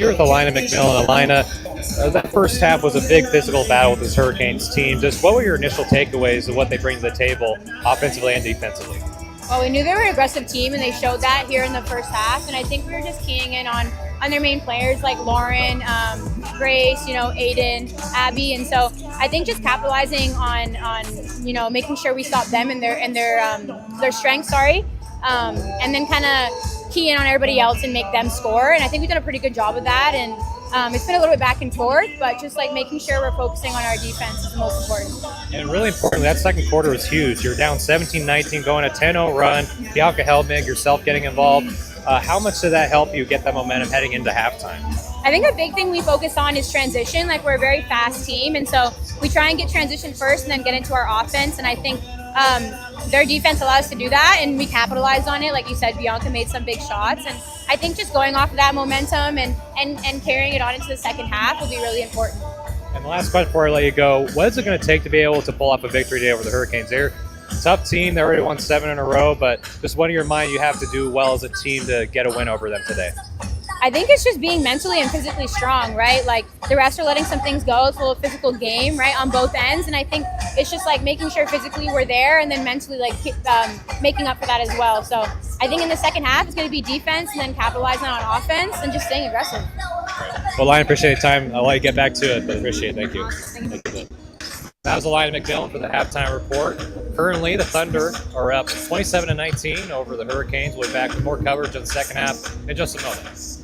Here with Alina McMillan. Alina, that first half was a big physical battle with this Hurricanes team. Just what were your initial takeaways of what they bring to the table offensively and defensively? Well, we knew they were an aggressive team, and they showed that here in the first half. And I think we were just keying in on their main players like Lauren, Grace, Aiden, Abby, and so I think just capitalizing on making sure we stop them and their strengths. And then kind of key in on everybody else and make them score. And I think we've done a pretty good job of that. And it's been a little bit back and forth, but just like making sure we're focusing on our defense is the most important. And really importantly, that second quarter was huge. You're down 17-19, going a 10-0 run. Bianca Helmig, yourself getting involved. How much did that help you get that momentum heading into halftime? I think a big thing we focus on is transition. Like, we're a very fast team, and so we try and get transition first and then get into our offense. And I think their defense allowed us to do that, and we capitalized on it. Like you said, Bianca made some big shots, and I think just going off of that momentum and carrying it on into the second half will be really important. And the last question before I let you go, what is it going to take to be able to pull off a victory today over the Hurricanes? They're a tough team. They already won 7 in a row, but just what in your mind you have to do well as a team to get a win over them today? I think it's just being mentally and physically strong, right? Like, the refs are letting some things go. It's a little physical game, right, on both ends. And I think it's just like making sure physically we're there and then mentally making up for that as well. So I think in the second half it's going to be defense and then capitalizing on offense and just staying aggressive. Well, Lion, appreciate your time. I'll let you get back to it, but appreciate it. Thank you. Thank you. That was Alina McMillan for the halftime report. Currently, the Thunder are up 27-19 over the Hurricanes. We'll be back with more coverage in the second half in just a moment.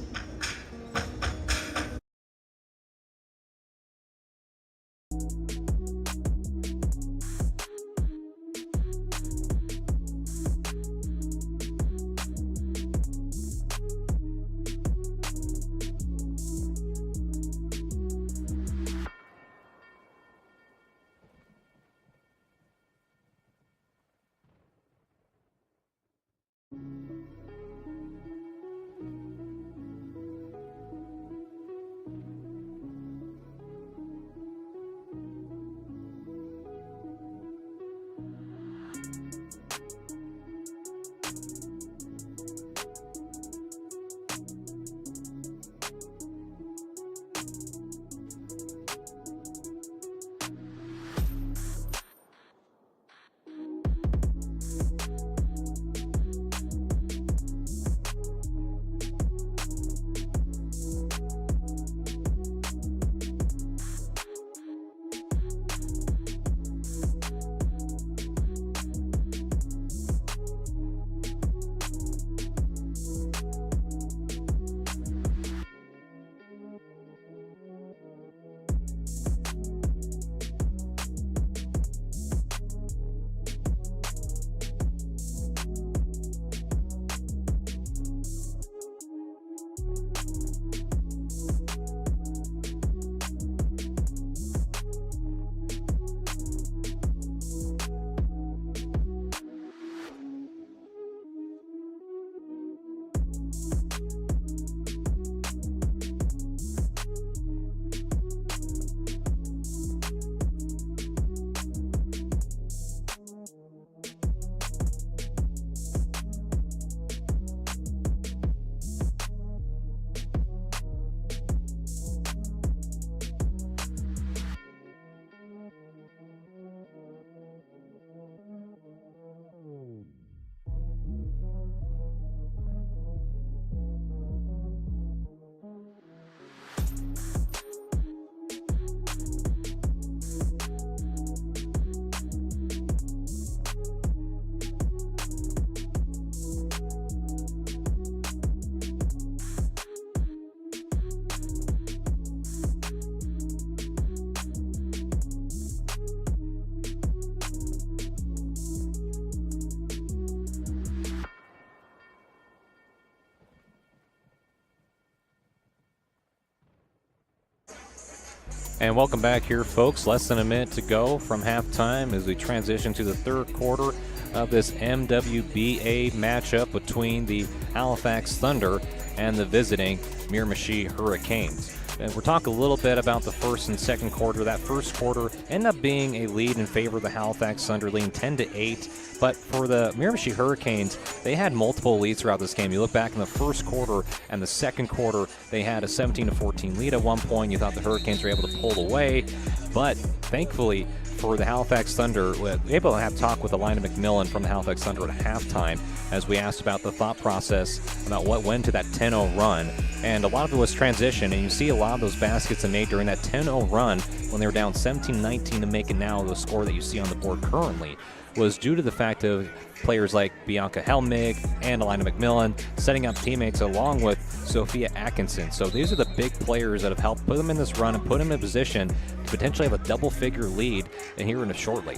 And welcome back here, folks. Less than a minute to go from halftime as we transition to the third quarter of this MWBA matchup between the Halifax Thunder and the visiting Miramichi Hurricanes. And we're talking a little bit about the first and second quarter. That first quarter ended up being a lead in favor of the Halifax Thunder, leading 10-8. But for the Miramichi Hurricanes, they had multiple leads throughout this game. You look back in the first quarter and the second quarter, they had a 17-14 lead at one point. You thought the Hurricanes were able to pull away, but thankfully for the Halifax Thunder, we were able to have talk with Alina McMillan from the Halifax Thunder at halftime as we asked about the thought process about what went to that 10-0 run. And a lot of it was transition, and you see a lot of those baskets they made during that 10-0 run when they were down 17-19 to make it now the score that you see on the board currently was due to the fact of players like Bianca Helmig and Alina McMillan setting up teammates along with Sophia Atkinson. So these are the big players that have helped put them in this run and put them in a position to potentially have a double-figure lead here in a shortly.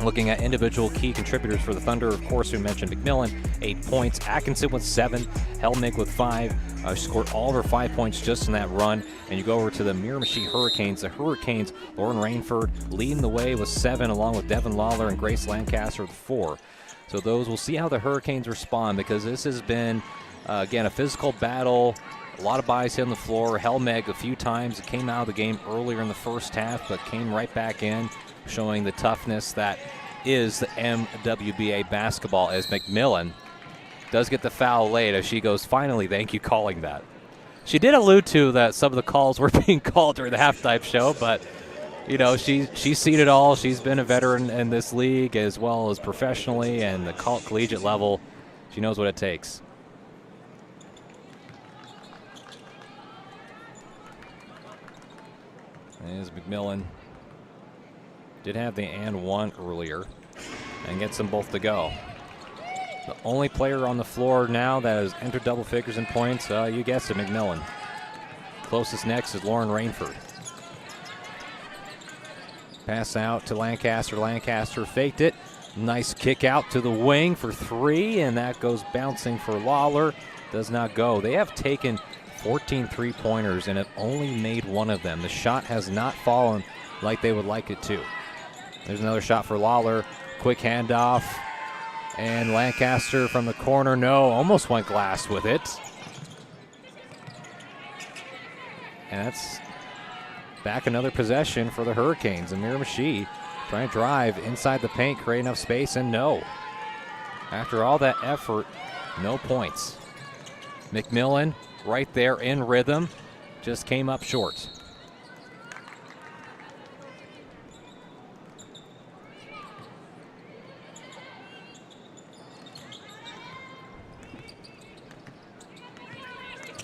Looking at individual key contributors for the Thunder, of course, we mentioned McMillan, 8 points. Atkinson with 7. Helmig with 5. She scored all of her 5 points just in that run. And you go over to the Miramichi Hurricanes. The Hurricanes, Lauren Rainford leading the way with 7, along with Devin Lawler and Grace Lancaster with 4. So those, we'll see how the Hurricanes respond, because this has been, again, a physical battle. A lot of bodies hit on the floor. Helmig a few times came out of the game earlier in the first half, but came right back in, showing the toughness that is the MWBA basketball, as McMillan does get the foul late as she goes, finally, thank you calling that. She did allude to that some of the calls were being called during the halftime show, but you know, she's seen it all. She's been a veteran in this league as well as professionally and the collegiate level. She knows what it takes. As McMillan did have the and one earlier and gets them both to go. The only player on the floor now that has entered double figures in points, you guessed it, McMillan. Closest next is Lauren Rainford. Pass out to Lancaster. Lancaster faked it. Nice kick out to the wing for 3, and that goes bouncing for Lawler. Does not go. They have taken 14 three-pointers and have only made one of them. The shot has not fallen like they would like it to. There's another shot for Lawler. Quick handoff. And Lancaster from the corner. No, almost went glass with it. And that's back another possession for the Hurricanes. And Miramichi trying to drive inside the paint, create enough space, and no. After all that effort, no points. McMillan right there in rhythm, just came up short.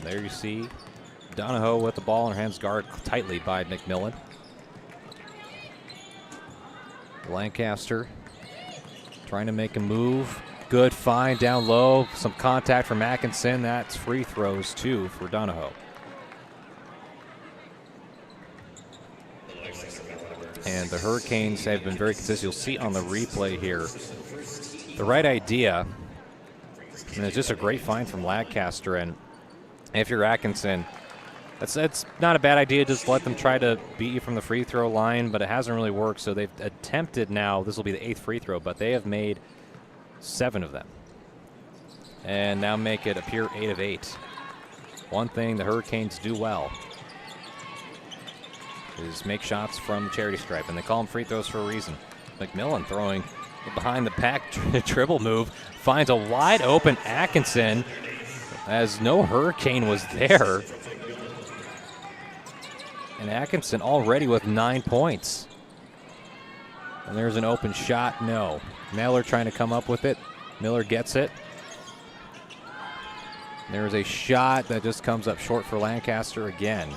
There you see Donahoe with the ball in her hands, guarded tightly by McMillan. Lancaster trying to make a move. Good find down low. Some contact from Atkinson. That's free throws, too, for Donahoe. And the Hurricanes have been very consistent. You'll see on the replay here the right idea. And it's just a great find from Lancaster. And if you're Atkinson, that's not a bad idea. Just let them try to beat you from the free throw line, but it hasn't really worked. So they've attempted now. This will be the 8th free throw, but they have made 7 of them. And now make it appear 8 of 8. One thing the Hurricanes do well is make shots from the charity stripe, and they call them free throws for a reason. McMillan throwing behind the back dribble move, finds a wide open Atkinson as no Hurricane was there. And Atkinson already with 9 points. And there's an open shot, no. Miller trying to come up with it. Miller gets it. There's a shot that just comes up short for Lancaster again.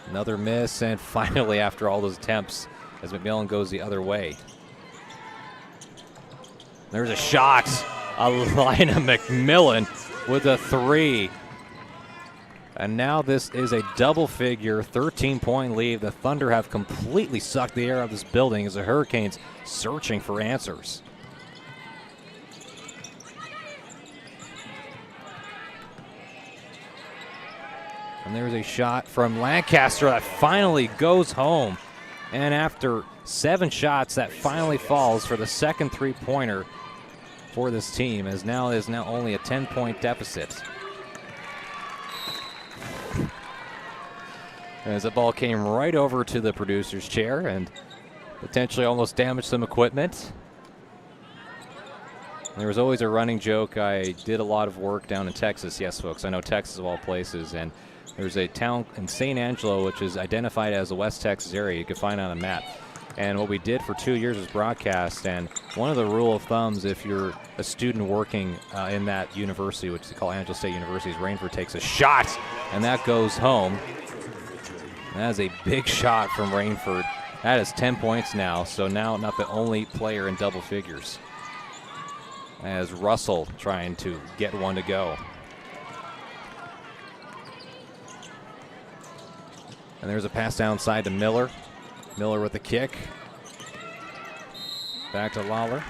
Another miss, and finally, after all those attempts, as McMillan goes the other way. There's a shot. Alina McMillan with a 3. And now this is a double-figure 13-point lead. The Thunder have completely sucked the air out of this building as the Hurricanes searching for answers. And there's a shot from Lancaster that finally goes home. And after 7 shots, that finally falls for the second three-pointer for this team, as now is only a 10-point deficit. as the ball came right over to the producer's chair and potentially almost damaged some equipment. There was always a running joke. I did a lot of work down in Texas. Yes, folks, I know Texas of all places. And there's a town in St. Angelo, which is identified as the West Texas area. You can find on a map. And what we did for 2 years was broadcast. And one of the rule of thumbs, if you're a student working in that university, which they call Angelo State University, is Rainford takes a shot, and that goes home. That is a big shot from Rainford. That is 10 points now, so now not the only player in double figures. As Russell trying to get one to go. And there's a pass downside to Miller. Miller with the kick. Back to Lawler.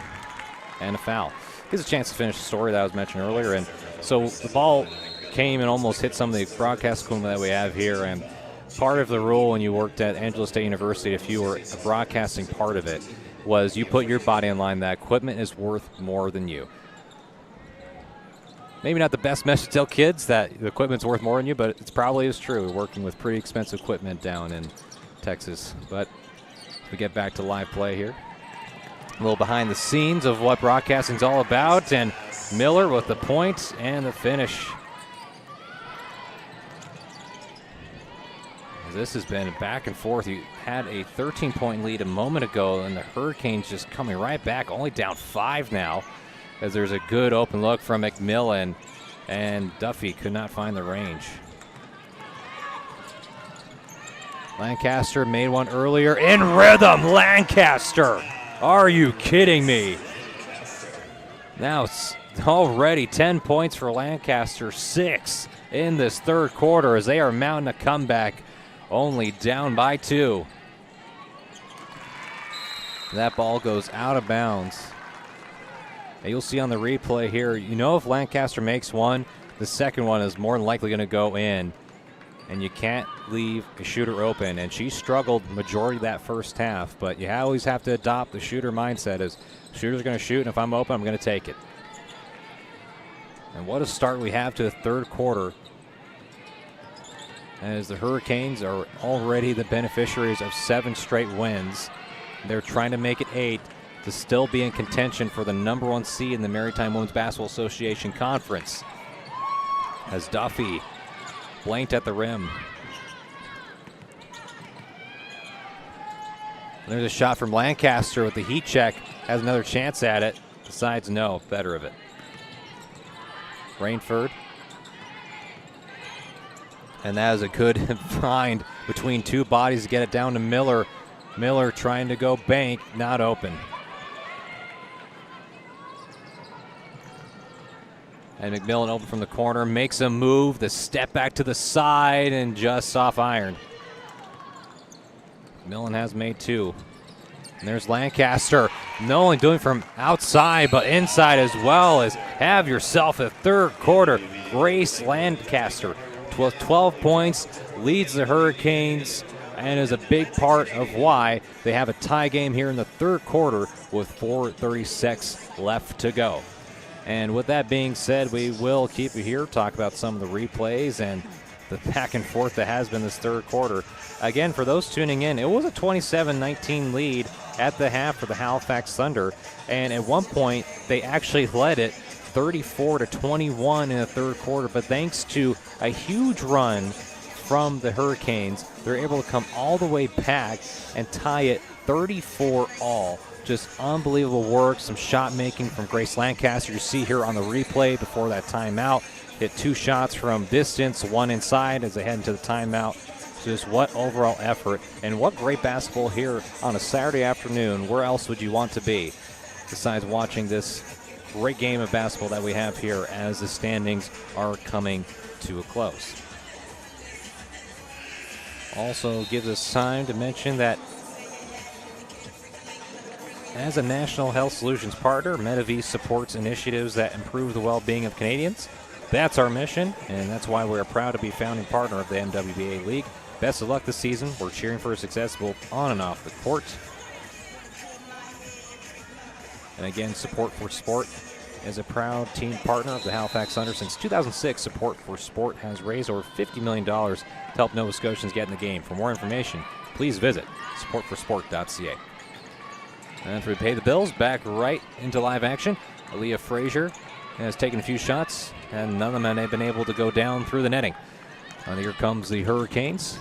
And a foul. Gives a chance to finish the story that I was mentioning earlier. And so the ball came and almost hit some of the broadcast equipment that we have here. And part of the rule when you worked at Angelo State University, if you were broadcasting part of it, was you put your body in line. That equipment is worth more than you. Maybe not the best message to tell kids that the equipment's worth more than you, but it's probably is true. We're working with pretty expensive equipment down in Texas. But we get back to live play here. A little behind the scenes of what broadcasting's all about, and Miller with the point and the finish. This has been back and forth. You had a 13-point lead a moment ago, and the Hurricanes just coming right back, only down 5 now, as there's a good open look from McMillan, and Duffy could not find the range. Lancaster made one earlier in rhythm. Lancaster, are you kidding me? Now it's already 10 points for Lancaster, 6 in this third quarter as they are mounting a comeback, only down by 2. That ball goes out of bounds. And you'll see on the replay here, you know if Lancaster makes one, the second one is more than likely going to go in. And you can't leave a shooter open. And she struggled majority of that first half, but you always have to adopt the shooter mindset as shooter's going to shoot, and if I'm open, I'm going to take it. And what a start we have to the third quarter, as the Hurricanes are already the beneficiaries of 7 straight wins. They're trying to make it 8 to still be in contention for the #1 seed in the Maritime Women's Basketball Association Conference. As Duffy blanked at the rim. And there's a shot from Lancaster with the heat check. Has another chance at it. Decides no, better of it. Rainford. And that is a good find between 2 bodies to get it down to Miller. Miller trying to go bank, not open. And McMillan open from the corner, makes a move, the step back to the side, and just off iron. McMillan has made 2. And there's Lancaster, not only doing from outside, but inside as well. As have yourself a third quarter. Grace Lancaster, 12 points, leads the Hurricanes, and is a big part of why they have a tie game here in the third quarter with 4:36 left to go. And with that being said, we will keep it here, talk about some of the replays and the back and forth that has been this third quarter. Again, for those tuning in, it was a 27-19 lead at the half for the Halifax Thunder. And at one point, they actually led it 34-21 in the third quarter. But thanks to a huge run from the Hurricanes, they're able to come all the way back and tie it 34-all. Just unbelievable work, some shot making from Grace Lancaster. You see here on the replay before that timeout. Hit 2 shots from distance, 1 inside as they head into the timeout. Just what overall effort and what great basketball here on a Saturday afternoon. Where else would you want to be besides watching this great game of basketball that we have here as the standings are coming to a close. Also gives us time to mention that as a National Health Solutions partner, MediV supports initiatives that improve the well-being of Canadians. That's our mission, and that's why we're proud to be founding partner of the MWBA League. Best of luck this season. We're cheering for success both on and off the court. And again, support for sport is a proud team partner of the Halifax Thunder. Since 2006, Support for Sport has raised over $50 million to help Nova Scotians get in the game. For more information, please visit supportforsport.ca. And after we pay the bills, back right into live action. Aaliyah Frazier has taken a few shots, and none of them have been able to go down through the netting. And here comes the Hurricanes.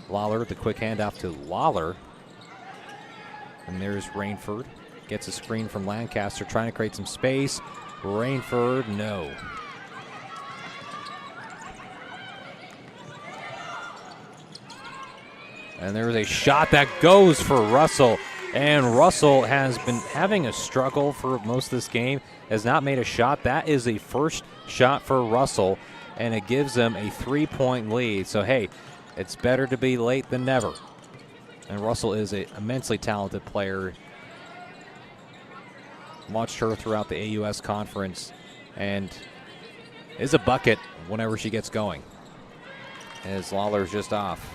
Lawler, the quick handoff to Lawler. And there's Rainford. Gets a screen from Lancaster, trying to create some space. Rainford, no. And there's a shot that goes for Russell. And Russell has been having a struggle for most of this game. Has not made a shot. That is the first shot for Russell. And it gives them a 3-point lead. So, hey, it's better to be late than never. And Russell is an immensely talented player. Watched her throughout the AUS conference and is a bucket whenever she gets going. As Lawler's just off.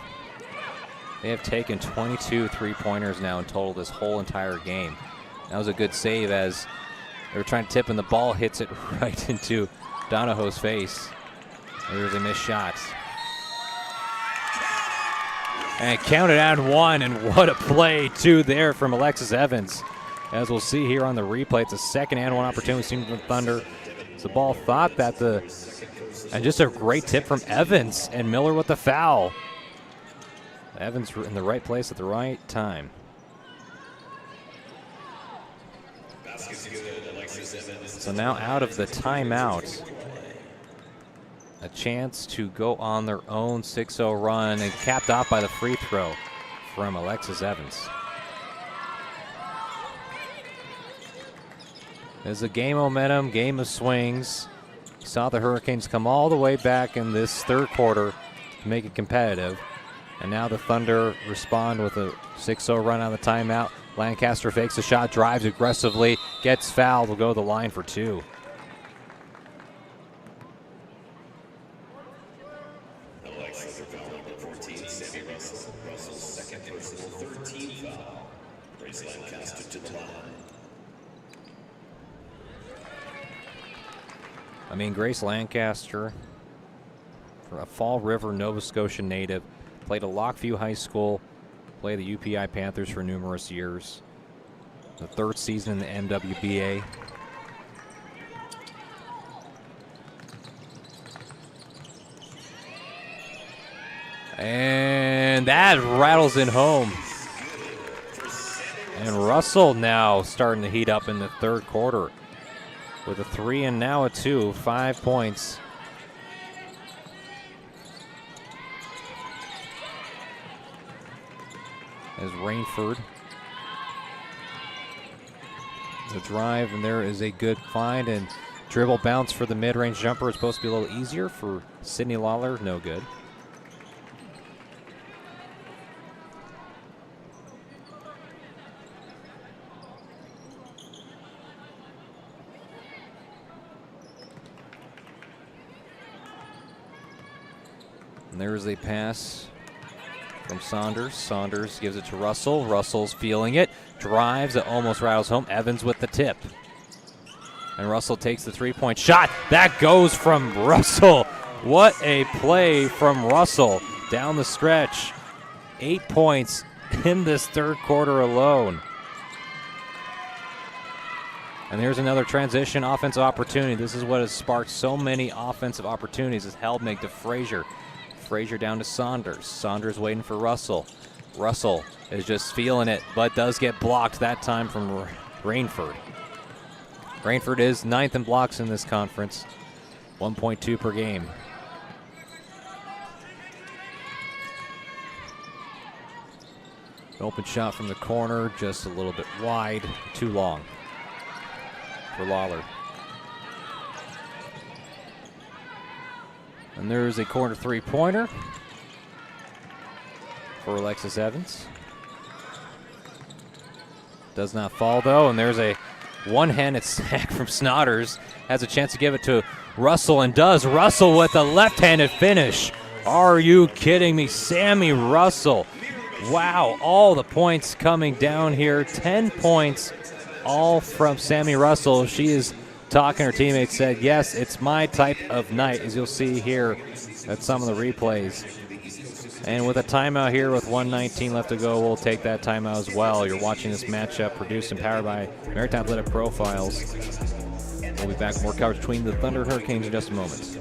They have taken 22 three-pointers now in total this whole entire game. That was a good save as they were trying to tip and the ball hits it right into Donahoe's face. There's a missed shot. And counted out one, and what a play, too, there from Alexis Evans. As we'll see here on the replay, it's a second and one opportunity seen from the Thunder. As the ball thought that and just a great tip from Evans, and Miller with the foul. Evans in the right place at the right time. So now out of the timeout, a chance to go on their own 6-0 run and capped off by the free throw from Alexis Evans. There's a game momentum, game of swings. Saw the Hurricanes come all the way back in this third quarter to make it competitive. And now the Thunder respond with a 6-0 run on the timeout. Lancaster fakes a shot, drives aggressively, gets fouled, will go to the line for two. Alexis foul number 14, Sammy Russell. Russell's second personal 13 foul. Brings Lancaster to the line. I mean, Grace Lancaster, a Fall River, Nova Scotia native, played at Lockview High School, played the UPI Panthers for numerous years. The third season in the MWBA. And that rattles in home. And Russell now starting to heat up in the third quarter with a 3 and now a 2, 5 points. As Rainford, the drive, and there is a good find, and dribble bounce for the mid-range jumper is supposed to be a little easier for Sydney Lawler, no good. And there's a pass from Saunders. Saunders gives it to Russell. Russell's feeling it. Drives. It almost rattles home. Evans with the tip. And Russell takes the three-point shot. That goes from Russell. What a play from Russell down the stretch. 8 points in this third quarter alone. And here's another transition offensive opportunity. This is what has sparked so many offensive opportunities. Is Heldmig to Frazier. Frazier down to Saunders. Saunders waiting for Russell. Russell is just feeling it, but does get blocked that time from Rainford. Rainford is 9th in blocks in this conference, 1.2 per game. Open shot from the corner, just a little bit wide, too long for Lawler. And there's a corner three-pointer for Alexis Evans. Does not fall, though, and there's a one-handed sack from Snotters. Has a chance to give it to Russell, and does. Russell with a left-handed finish. Are you kidding me? Sammy Russell. Wow, all the points coming down here. 10 points, all from Sammy Russell. She is talking. Her teammates said, yes, it's my type of night, as you'll see here at some of the replays. And with a timeout here with 1:19 left to go, we'll take that timeout as well. You're watching this matchup produced and powered by Maritime Athletic Profiles. We'll be back with more coverage between the Thunder and Hurricanes in just a moment.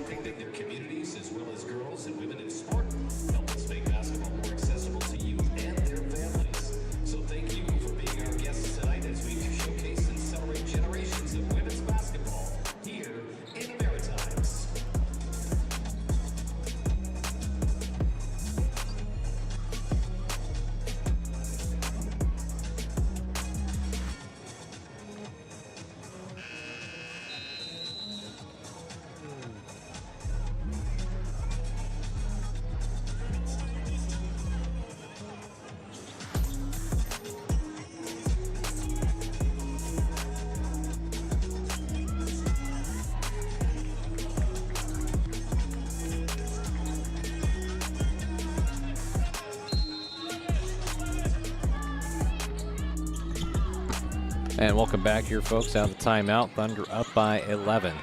And welcome back here, folks, out of the timeout. Thunder up by 11.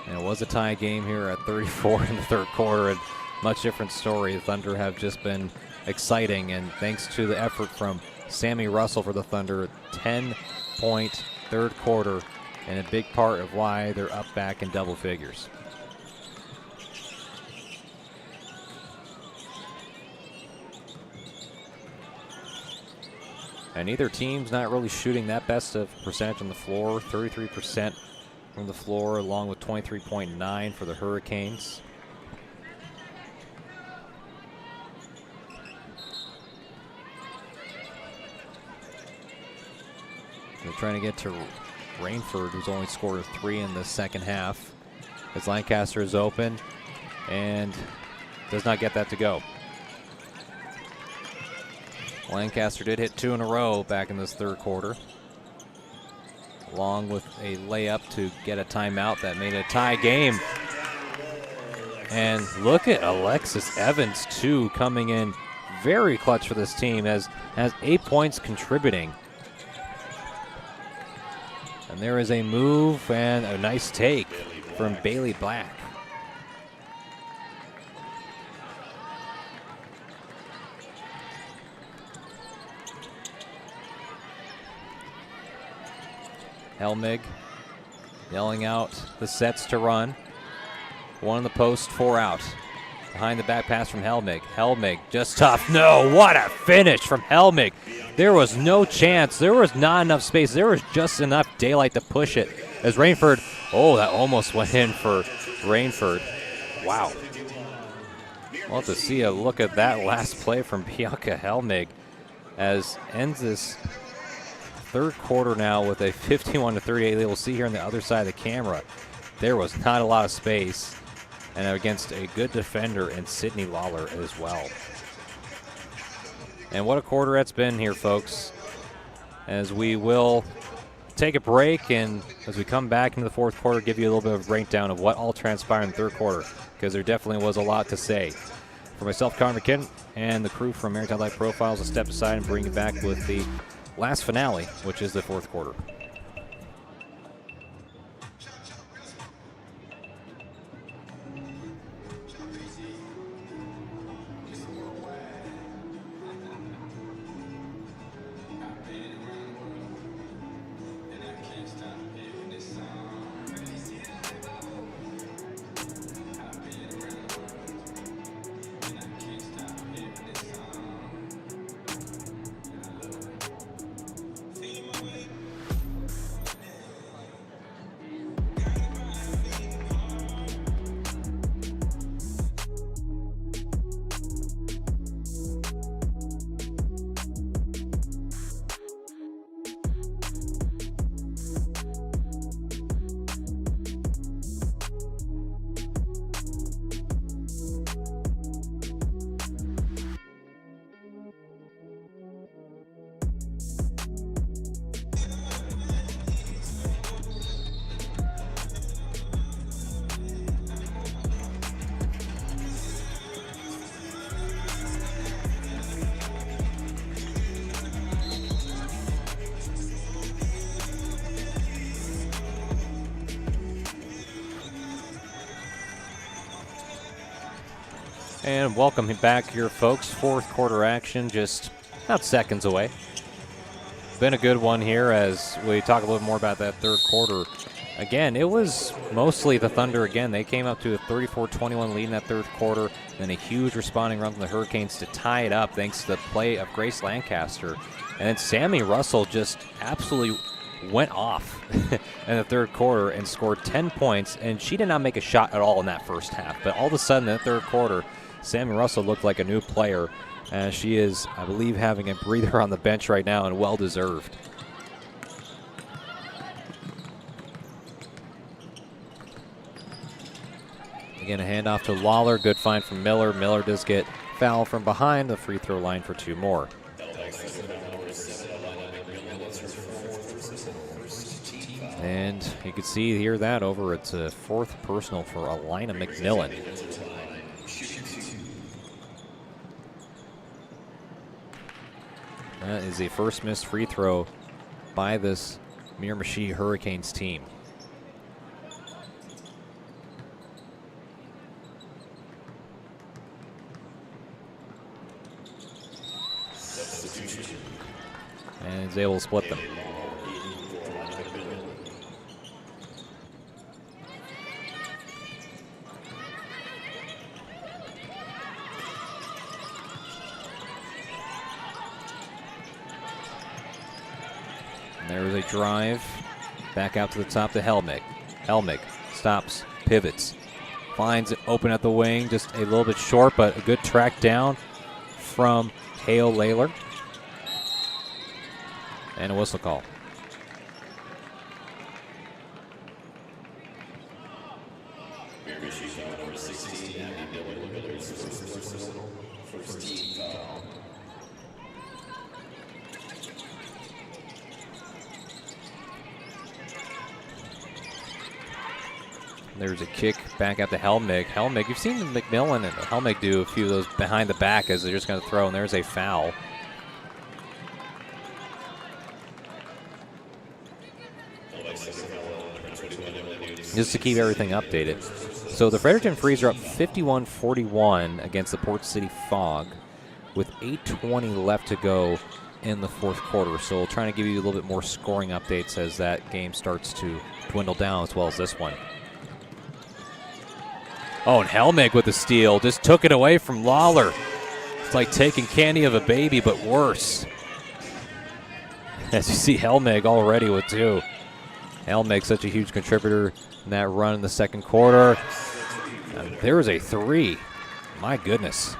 And it was a tie game here at 34 in the third quarter. And much different story. The Thunder have just been exciting. And thanks to the effort from Sammy Russell for the Thunder, 10-point third quarter. And a big part of why they're up back in double figures. And neither team's not really shooting that best of percentage on the floor. 33% from the floor, along with 23.9 for the Hurricanes. They're trying to get to Rainford, who's only scored 3 in the second half. As Lancaster is open and does not get that to go. Lancaster did hit 2 in a row back in this third quarter, along with a layup to get a timeout that made it a tie game. And look at Alexis Evans, too, coming in very clutch for this team, has 8 points contributing. And there is a move and a nice take from Bailey Black. Helmig yelling out the sets to run. 1 in the post, 4 out. Behind the back pass from Helmig. Helmig just tough. No, what a finish from Helmig. There was no chance. There was not enough space. There was just enough daylight to push it. As Rainford, oh, that almost went in for Rainford. Wow. We'll have to see a look at that last play from Bianca Helmig, as ends this third quarter now with a 51-38 lead. We'll see here on the other side of the camera, there was not a lot of space, and against a good defender in Sydney Lawler as well. And what a quarter that's been here, folks, as we will take a break, and as we come back into the fourth quarter, give you a little bit of a breakdown of what all transpired in the third quarter, because there definitely was a lot to say. For myself, Connor McKinnon, and the crew from Maritime Life Profiles, will step aside and bring you back with the last finale, which is the fourth quarter. And welcome back here, folks. Fourth quarter action, just about seconds away. Been a good one here as we talk a little more about that third quarter. Again, it was mostly the Thunder again. They came up to a 34-21 lead in that third quarter, then a huge responding run from the Hurricanes to tie it up thanks to the play of Grace Lancaster. And then Sammy Russell just absolutely went off in the third quarter and scored 10 points, and she did not make a shot at all in that first half. But all of a sudden in the third quarter, Sammy Russell looked like a new player. She is, I believe, having a breather on the bench right now, and well-deserved. Again, a handoff to Lawler. Good find from Miller. Miller does get foul from behind the free throw line for 2 more. And you can see here that over it's a 4th personal for Alina McMillan. That is the first missed free throw by this Miramichi Hurricanes team. And is able to split them. There's a drive back out to the top to Helmig. Helmig stops, pivots, finds it open at the wing, just a little bit short, but a good track down from Hale Layler. And a whistle call. There's a kick back out to Helmig. Helmig, you've seen McMillan and Helmig do a few of those behind the back as they're just going to throw, and there's a foul. Just to keep everything updated. So the Fredericton Freeze are up 51-41 against the Port City Fog with 8:20 left to go in the fourth quarter. So we'll try to give you a little bit more scoring updates as that game starts to dwindle down, as well as this one. Oh, and Helmig with the steal. Just took it away from Lawler. It's like taking candy of a baby, but worse. As you see Helmig already with 2. Helmig, such a huge contributor in that run in the second quarter. And there is a 3. My goodness.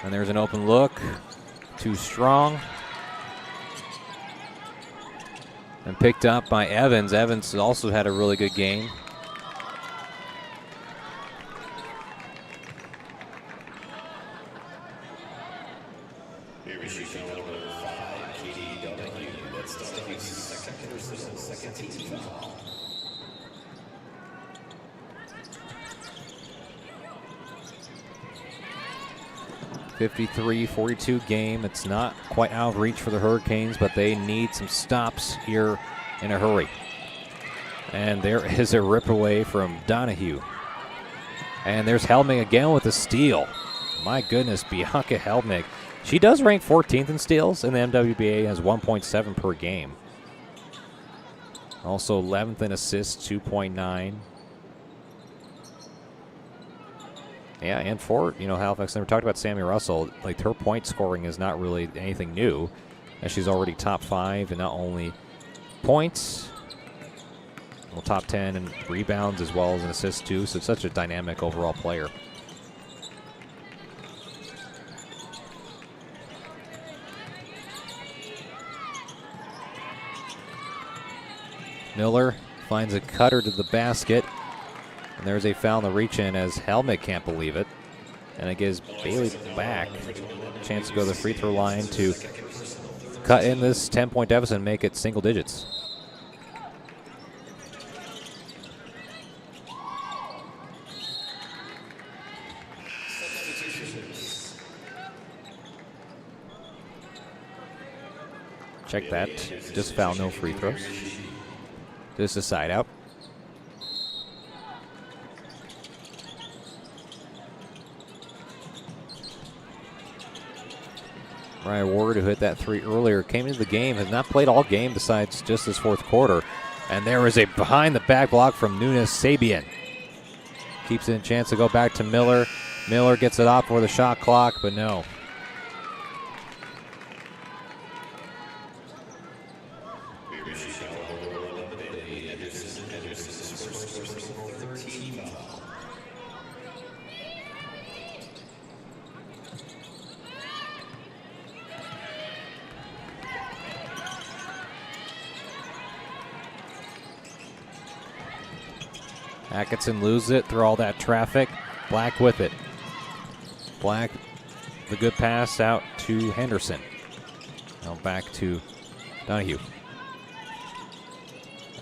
And there's an open look. Too strong. And picked up by Evans. Evans also had a really good game. .53-42 game. It's not quite out of reach for the Hurricanes, but they need some stops here in a hurry. And there is a rip away from Donahue. And there's Helmig again with a steal. My goodness, Bianca Helmig. She does rank 14th in steals in the MWBA, has 1.7 per game. Also 11th in assists, 2.9. Yeah, and for, Halifax, never talked about Sammy Russell. Like, her point scoring is not really anything new, as she's already top 5 in not only points, well, top 10 in rebounds as well as in assists too. So it's such a dynamic overall player. Miller finds a cutter to the basket. And there's a foul in the reach-in as Helmig can't believe it. And it gives Bailey back a chance to go to the free throw line to cut in this 10-point deficit and make it single digits. Check that. Just foul, no free throws. Just a side out. Ryan Ward, who hit that three earlier, came into the game, has not played all game besides just this fourth quarter. And there is a behind-the-back block from Nunes Sabian. Keeps it a chance to go back to Miller. Miller gets it off for the shot clock, but no. Atkinson loses it through all that traffic. Black with it. Black, the good pass out to Henderson. Now back to Donahue.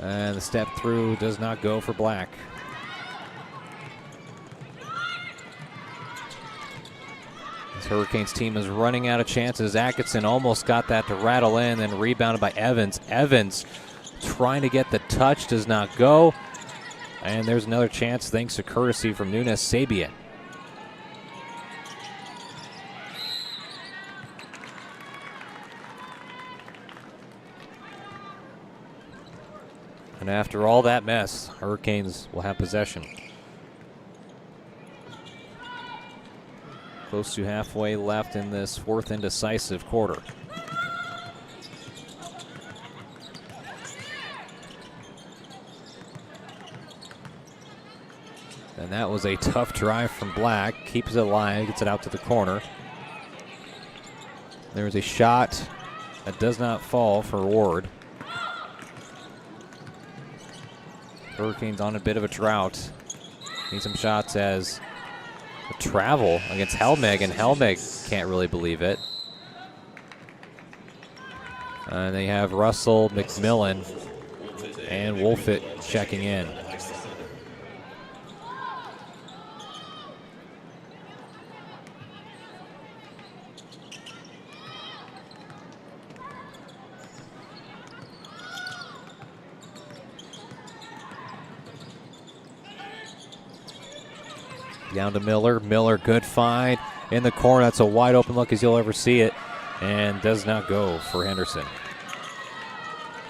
And the step through does not go for Black. This Hurricanes team is running out of chances. Atkinson almost got that to rattle in, then rebounded by Evans. Evans trying to get the touch, does not go. And there's another chance thanks to courtesy from Nunes Sabian. And after all that mess, Hurricanes will have possession. Close to halfway left in this fourth and decisive quarter. And that was a tough drive from Black. Keeps it alive, gets it out to the corner. There's a shot that does not fall for Ward. Hurricanes on a bit of a drought. Need some shots as a travel against Helmig, and Helmig can't really believe it. And they have Russell, McMillan, and Wolfett checking in. Down to Miller. Miller, good find in the corner. That's a wide open look as you'll ever see it, and does not go for Henderson.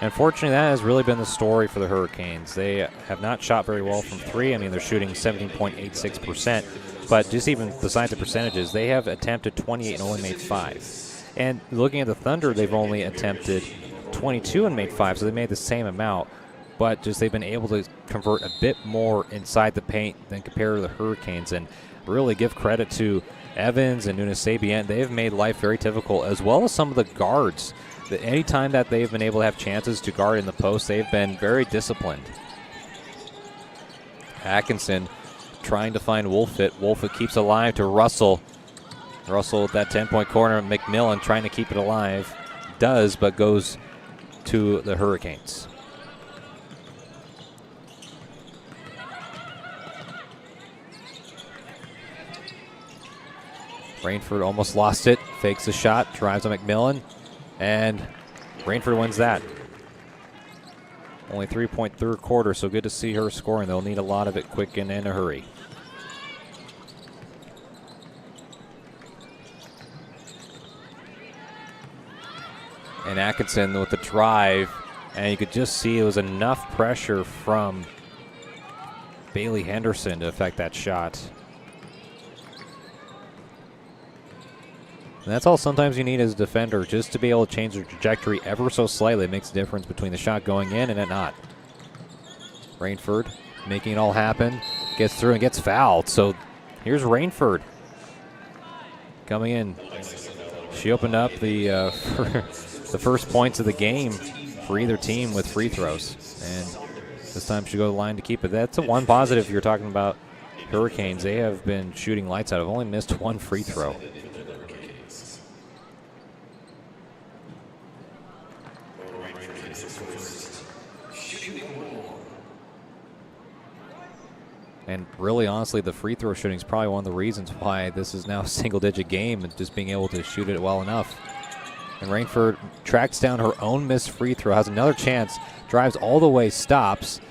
Unfortunately, that has really been the story for the Hurricanes. They have not shot very well from three. I mean, they're shooting 17.86%, but just even besides the percentages, they have attempted 28 and only made 5. And looking at the Thunder, they've only attempted 22 and made 5, so they made the same amount. But just they've been able to convert a bit more inside the paint than compared to the Hurricanes. And really give credit to Evans and Nunes Sabian. They've made life very difficult, as well as some of the guards. That any time that they've been able to have chances to guard in the post, they've been very disciplined. Atkinson trying to find Wolfett. Wolfett keeps alive to Russell. Russell at that 10-point corner. McMillan trying to keep it alive. Does, but goes to the Hurricanes. Rainford almost lost it, fakes the shot, drives on McMillan, and Rainford wins that. Only 3-point third quarter, so good to see her scoring. They'll need a lot of it quick and in a hurry. And Atkinson with the drive, and you could just see it was enough pressure from Bailey Henderson to affect that shot. And that's all sometimes you need as a defender, just to be able to change the trajectory ever so slightly. It makes a difference between the shot going in and it not. Rainford making it all happen, gets through and gets fouled. So here's Rainford coming in. She opened up the the first points of the game for either team with free throws. And this time she go to the line to keep it. That's a one positive you're talking about Hurricanes. They have been shooting lights out. I've only missed one free throw. And really, honestly, the free throw shooting is probably one of the reasons why this is now a single-digit game and just being able to shoot it well enough. And Rainford tracks down her own missed free throw, has another chance, drives all the way, stops.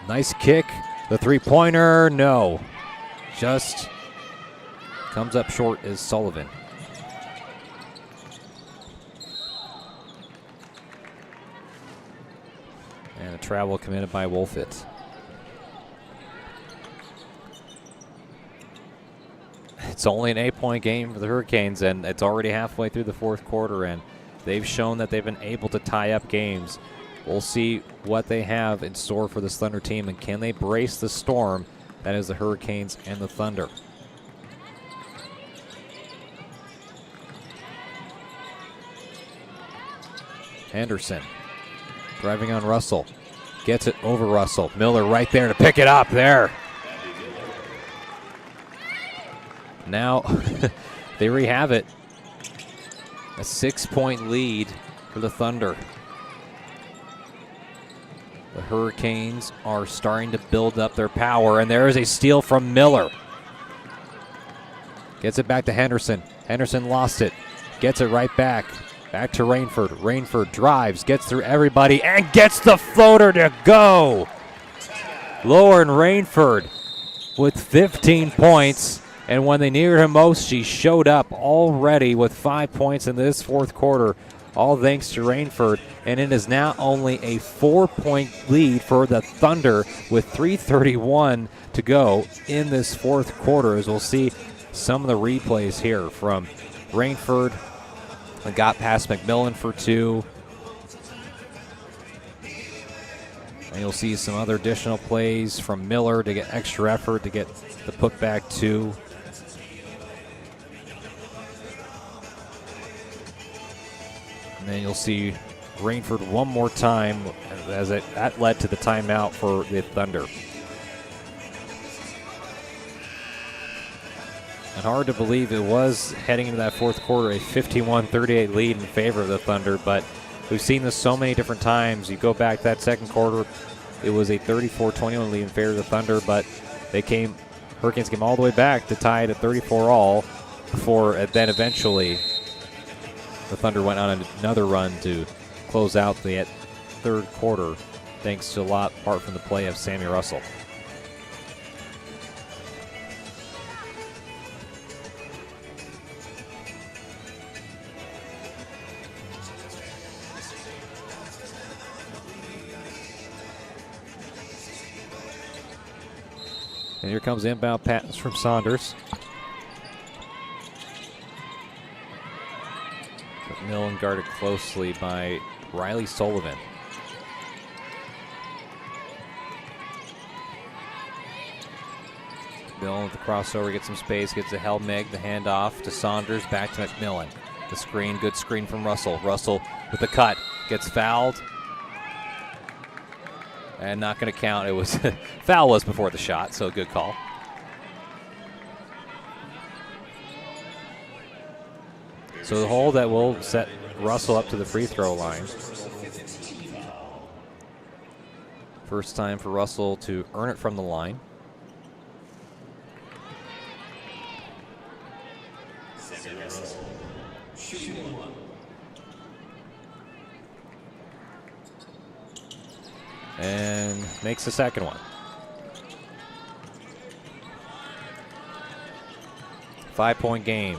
Nice kick. The three-pointer, no. Just comes up short is Sullivan. And a travel committed by Wolfit. It's only an 8-point game for the Hurricanes, and it's already halfway through the fourth quarter, and they've shown that they've been able to tie up games. We'll see what they have in store for this Thunder team, and can they brace the storm that is the Hurricanes and the Thunder. Henderson driving on Russell. Gets it over Russell. Miller right there to pick it up there. Now they have it. A 6-point lead for the Thunder. The Hurricanes are starting to build up their power, and there is a steal from Miller. Gets it back to Henderson. Henderson lost it. Gets it right back. Back to Rainford. Rainford drives, gets through everybody, and gets the floater to go. Lauren Rainford with 15 points. And when they needed her most, she showed up already with 5 points in this fourth quarter, all thanks to Rainford. And it is now only a 4-point lead for the Thunder with 3:31 to go in this fourth quarter, as we'll see some of the replays here from Rainford. Got past McMillan for 2. And you'll see some other additional plays from Miller to get extra effort to get the putback 2. And then you'll see Rainford one more time as that led to the timeout for the Thunder. And hard to believe it was heading into that fourth quarter a 51-38 lead in favor of the Thunder, but we've seen this so many different times. You go back that second quarter, it was a 34-21 lead in favor of the Thunder, but Hurricanes came all the way back to tie it at 34 all before then eventually the Thunder went on another run to close out the third quarter, thanks to a lot apart from the play of Sammy Russell. And here comes inbound pass from Saunders. McMillan guarded closely by Riley Sullivan. McMillan with the crossover, gets some space, gets a Helmig, the handoff to Saunders, back to McMillan. The screen, good screen from Russell. Russell with the cut, gets fouled. And not going to count. It was foul was before the shot, so good call. So the hold that will set Russell up to the free throw line. First time for Russell to earn it from the line. And makes the second one. 5-point game.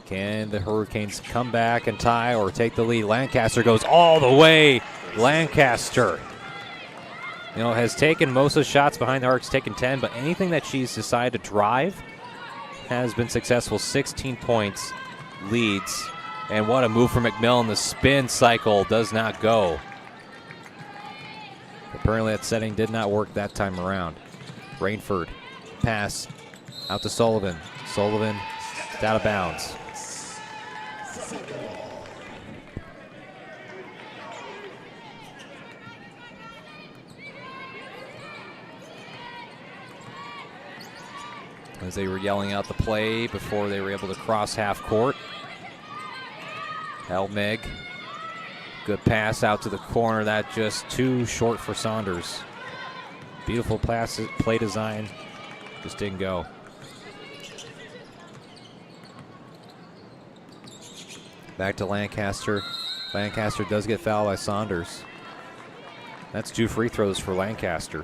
Can the Hurricanes come back and tie or take the lead? Lancaster goes all the way. Lancaster, has taken most of the shots behind the arc, taken 10, but anything that she's decided to drive has been successful. 16 points, leads, and what a move from McMillan. The spin cycle does not go. Apparently that setting did not work that time around. Rainford, pass out to Sullivan. Sullivan out of bounds. As they were yelling out the play before they were able to cross half court. Helmig, good pass out to the corner. That just too short for Saunders. Beautiful pass, play design, just didn't go. Back to Lancaster. Lancaster does get fouled by Saunders. That's 2 free throws for Lancaster.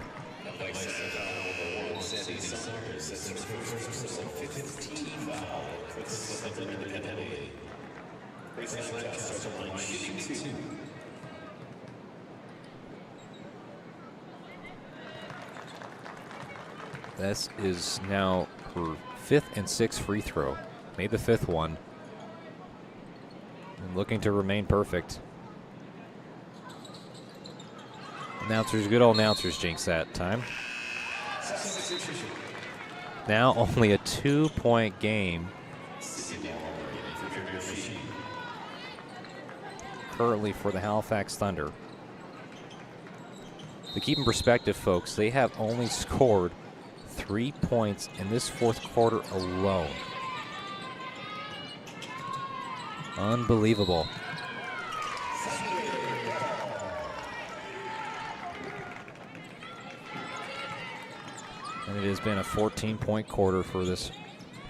This is now her 5th and 6th free throw. Made the 5th one. And looking to remain perfect. Announcers, good old announcers jinx that time. Now only a 2-point game. Currently for the Halifax Thunder. To keep in perspective, folks, they have only scored 3 points in this 4th quarter alone. Unbelievable. And it has been a 14-point quarter for this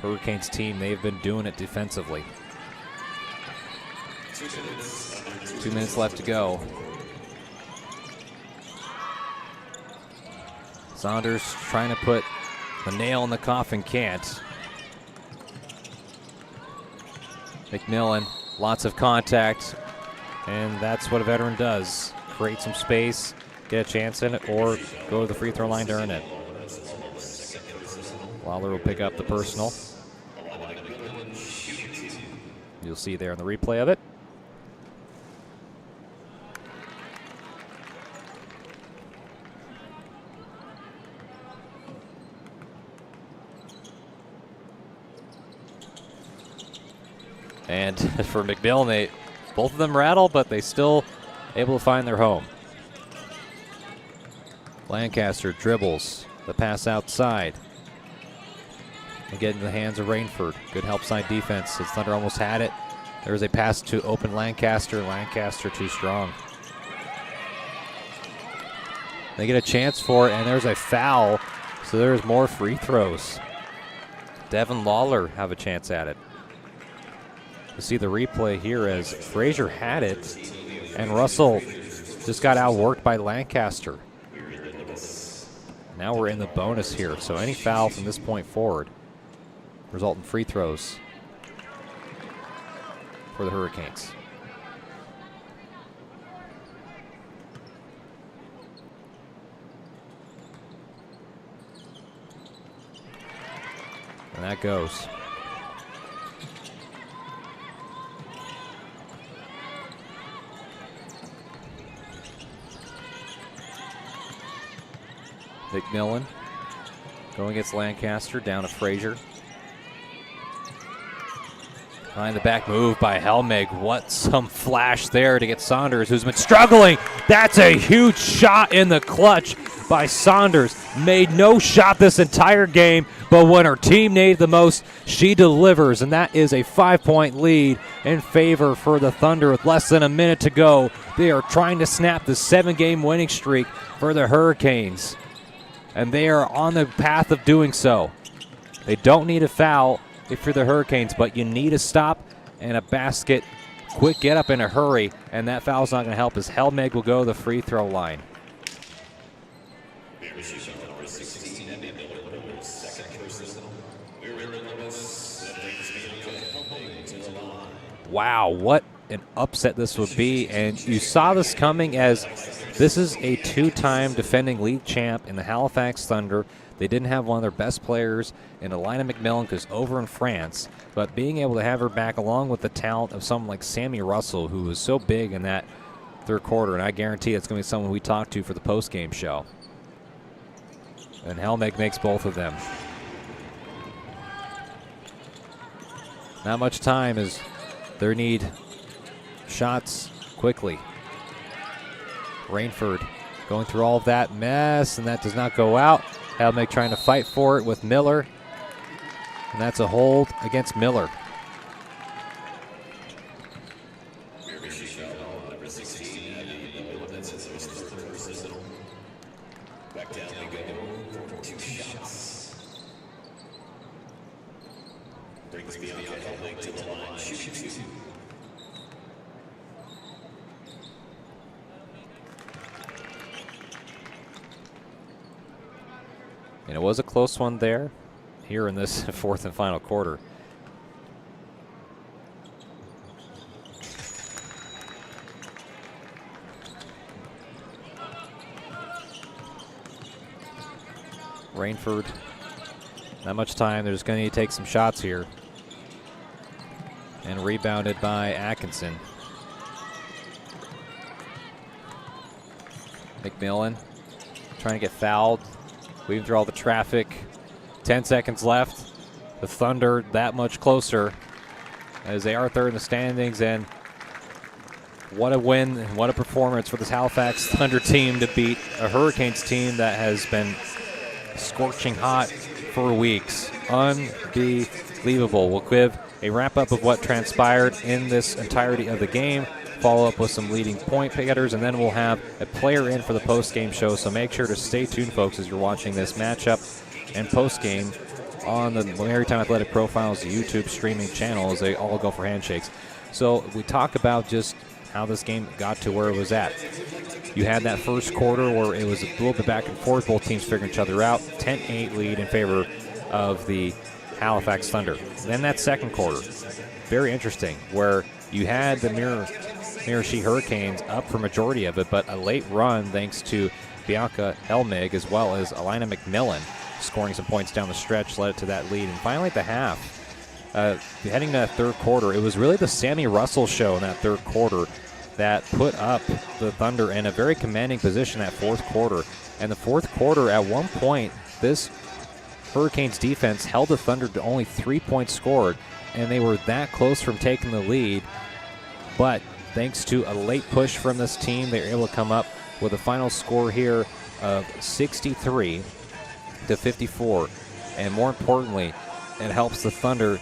Hurricanes team. They've been doing it defensively. 2 minutes left to go. Saunders trying to put the nail in the coffin, can't. McMillan, lots of contact, and that's what a veteran does. Create some space, get a chance in it, or go to the free throw line to earn it. Lawler will pick up the personal. You'll see there in the replay of it. And for McMillan, both of them rattle, but they still able to find their home. Lancaster dribbles the pass outside. And get into the hands of Rainford. Good help side defense. The Thunder almost had it. There's a pass to open Lancaster. Lancaster too strong. They get a chance for it, and there's a foul. So there's more free throws. Devin Lawler have a chance at it. You see the replay here as Frazier had it, and Russell just got outworked by Lancaster. Now we're in the bonus here, so any foul from this point forward result in free throws for the Hurricanes. And that goes. McMillan going against Lancaster, down to Frazier. Behind the back move by Helmig. What some flash there to get Saunders, who's been struggling. That's a huge shot in the clutch by Saunders. Made no shot this entire game, but when her team needed the most, she delivers, and that is a 5-point lead in favor for the Thunder with less than a minute to go. They are trying to snap the 7-game winning streak for the Hurricanes, and they are on the path of doing so. They don't need a foul if you're the Hurricanes, but you need a stop and a basket. Quick get up in a hurry, and that foul's not going to help as Helmig will go to the free throw line. Wow, what an upset this would be, and you saw this coming as this is a 2-time defending league champ in the Halifax Thunder. They didn't have one of their best players in Alina McMillan because over in France, but being able to have her back along with the talent of someone like Sammy Russell, who was so big in that third quarter, and I guarantee it's going to be someone we talk to for the post-game show. And Helmig makes both of them. Not much time as they need shots quickly. Rainford going through all of that mess, and that does not go out. Helmig trying to fight for it with Miller, and that's a hold against Miller. it was a close one there here in this fourth and final quarter. Rainford, not much time. They're just going to need to take some shots here. And rebounded by Atkinson. McMillan trying to get fouled, weaving through all the traffic. 10 seconds left. The Thunder that much closer as they are third in the standings, and what a win and what a performance for this Halifax Thunder team to beat a Hurricanes team that has been scorching hot for weeks. Unbelievable. We'll give a wrap-up of what transpired in this entirety of the game, follow up with some leading point getters, and then we'll have a player in for the post-game show. So make sure to stay tuned, folks, as you're watching this matchup and post-game on the Maritime Athletic Profiles YouTube streaming channel as they all go for handshakes. So we talk about just how this game got to where it was at. You had that first quarter where it was a little bit back and forth, both teams figuring each other out. 10-8 lead in favor of the Halifax Thunder. Then that second quarter, very interesting, where you had the Miramichi Hurricanes up for majority of it, but a late run thanks to Bianca Helmig as well as Alina McMillan scoring some points down the stretch led to that lead. And finally at the half, heading to that third quarter, it was really the Sammy Russell show in that third quarter that put up the Thunder in a very commanding position that fourth quarter. And the fourth quarter, at one point, this Hurricanes defense held the Thunder to only 3 points scored, and they were that close from taking the lead. But thanks to a late push from this team, they were able to come up with a final score here of 63-54. And more importantly, it helps the Thunder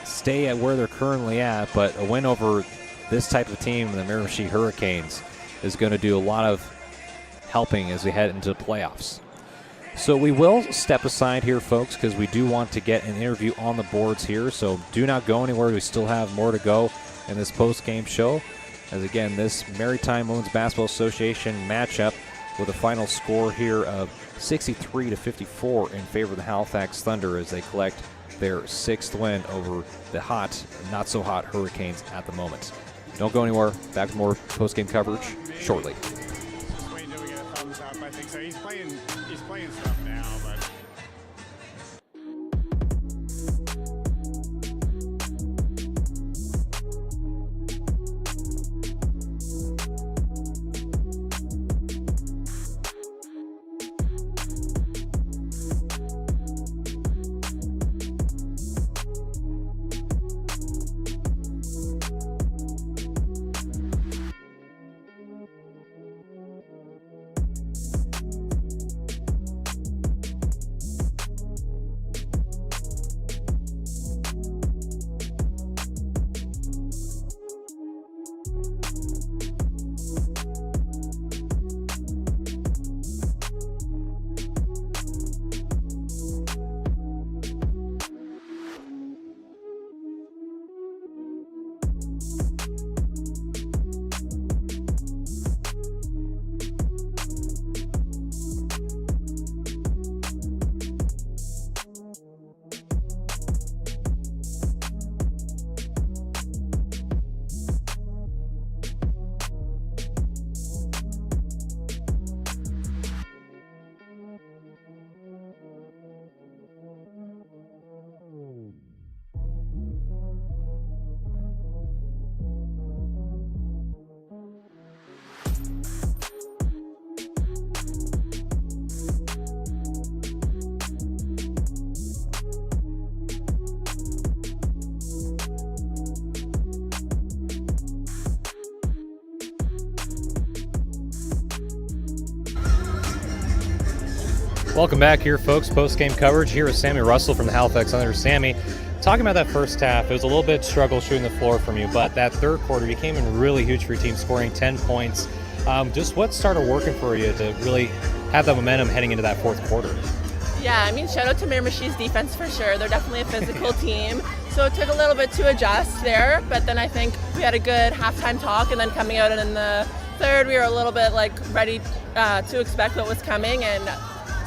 stay at where they're currently at, but a win over this type of team, the Miramichi Hurricanes, is going to do a lot of helping as we head into the playoffs. So we will step aside here, folks, because we do want to get an interview on the boards here, so do not go anywhere. We still have more to go in this post-game show. As again, this Maritime Women's Basketball Association matchup with a final score here of 63-54 in favor of the Halifax Thunder as they collect their sixth win over the hot, not so hot Hurricanes at the moment. Don't go anywhere. Back with more post-game coverage shortly. Just wait until we get a thumbs up. I think so. He's playing stuff now, but. Welcome back here, folks. Post-game coverage here with Sammy Russell from the Halifax Thunder. Sammy, talking about that first half, it was a little bit struggle shooting the floor from you, but that third quarter, you came in really huge for your team, scoring 10 points. Just what started working for you to really have that momentum heading into that fourth quarter? Yeah, I mean, shout out to Miramichi's defense for sure. They're definitely a physical team. So it took a little bit to adjust there, but then I think we had a good halftime talk, and then coming out in the third, we were a little bit ready to expect what was coming, and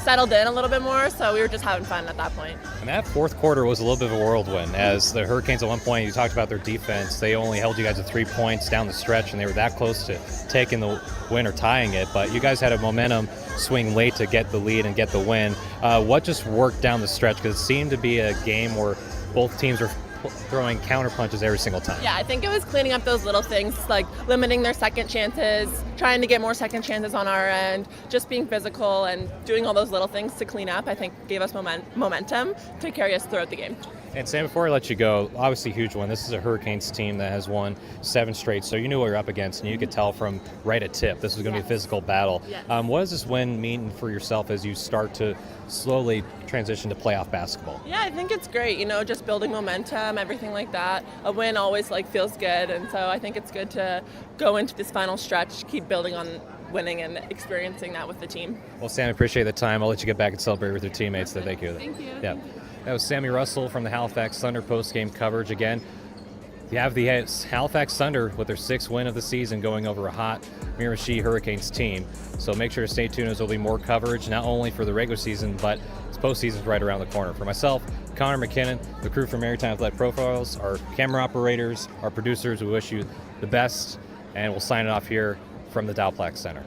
settled in a little bit more, so we were just having fun at that point. And that fourth quarter was a little bit of a whirlwind, as the Hurricanes at one point, you talked about their defense, they only held you guys to 3 points down the stretch, and they were that close to taking the win or tying it, but you guys had a momentum swing late to get the lead and get the win. What just worked down the stretch? Because it seemed to be a game where both teams were throwing counter punches every single time. Yeah, I think it was cleaning up those little things, like limiting their second chances, trying to get more second chances on our end, just being physical and doing all those little things to clean up, I think gave us momentum to carry us throughout the game. And Sam, before I let you go, obviously huge one. This is a Hurricanes team that has won 7 straight, so you knew what you're up against, and you could tell from right at tip this was going to be a physical battle. Yes. What does this win mean for yourself as you start to slowly transition to playoff basketball? Yeah, I think it's great, just building momentum, everything like that. A win always feels good, and so I think it's good to go into this final stretch, keep building on winning and experiencing that with the team. Well, Sam, I appreciate the time. I'll let you get back and celebrate with your teammates. So thank you. Thank you. Yeah. That was Sammy Russell from the Halifax Thunder post-game coverage. Again, you have the Halifax Thunder with their 6th win of the season going over a hot Miramichi Hurricanes team. So make sure to stay tuned as there'll be more coverage, not only for the regular season, but this postseason is right around the corner. For myself, Connor McKinnon, the crew from Maritime Athletic Profiles, our camera operators, our producers, we wish you the best, and we'll sign it off here from the Dowplex Center.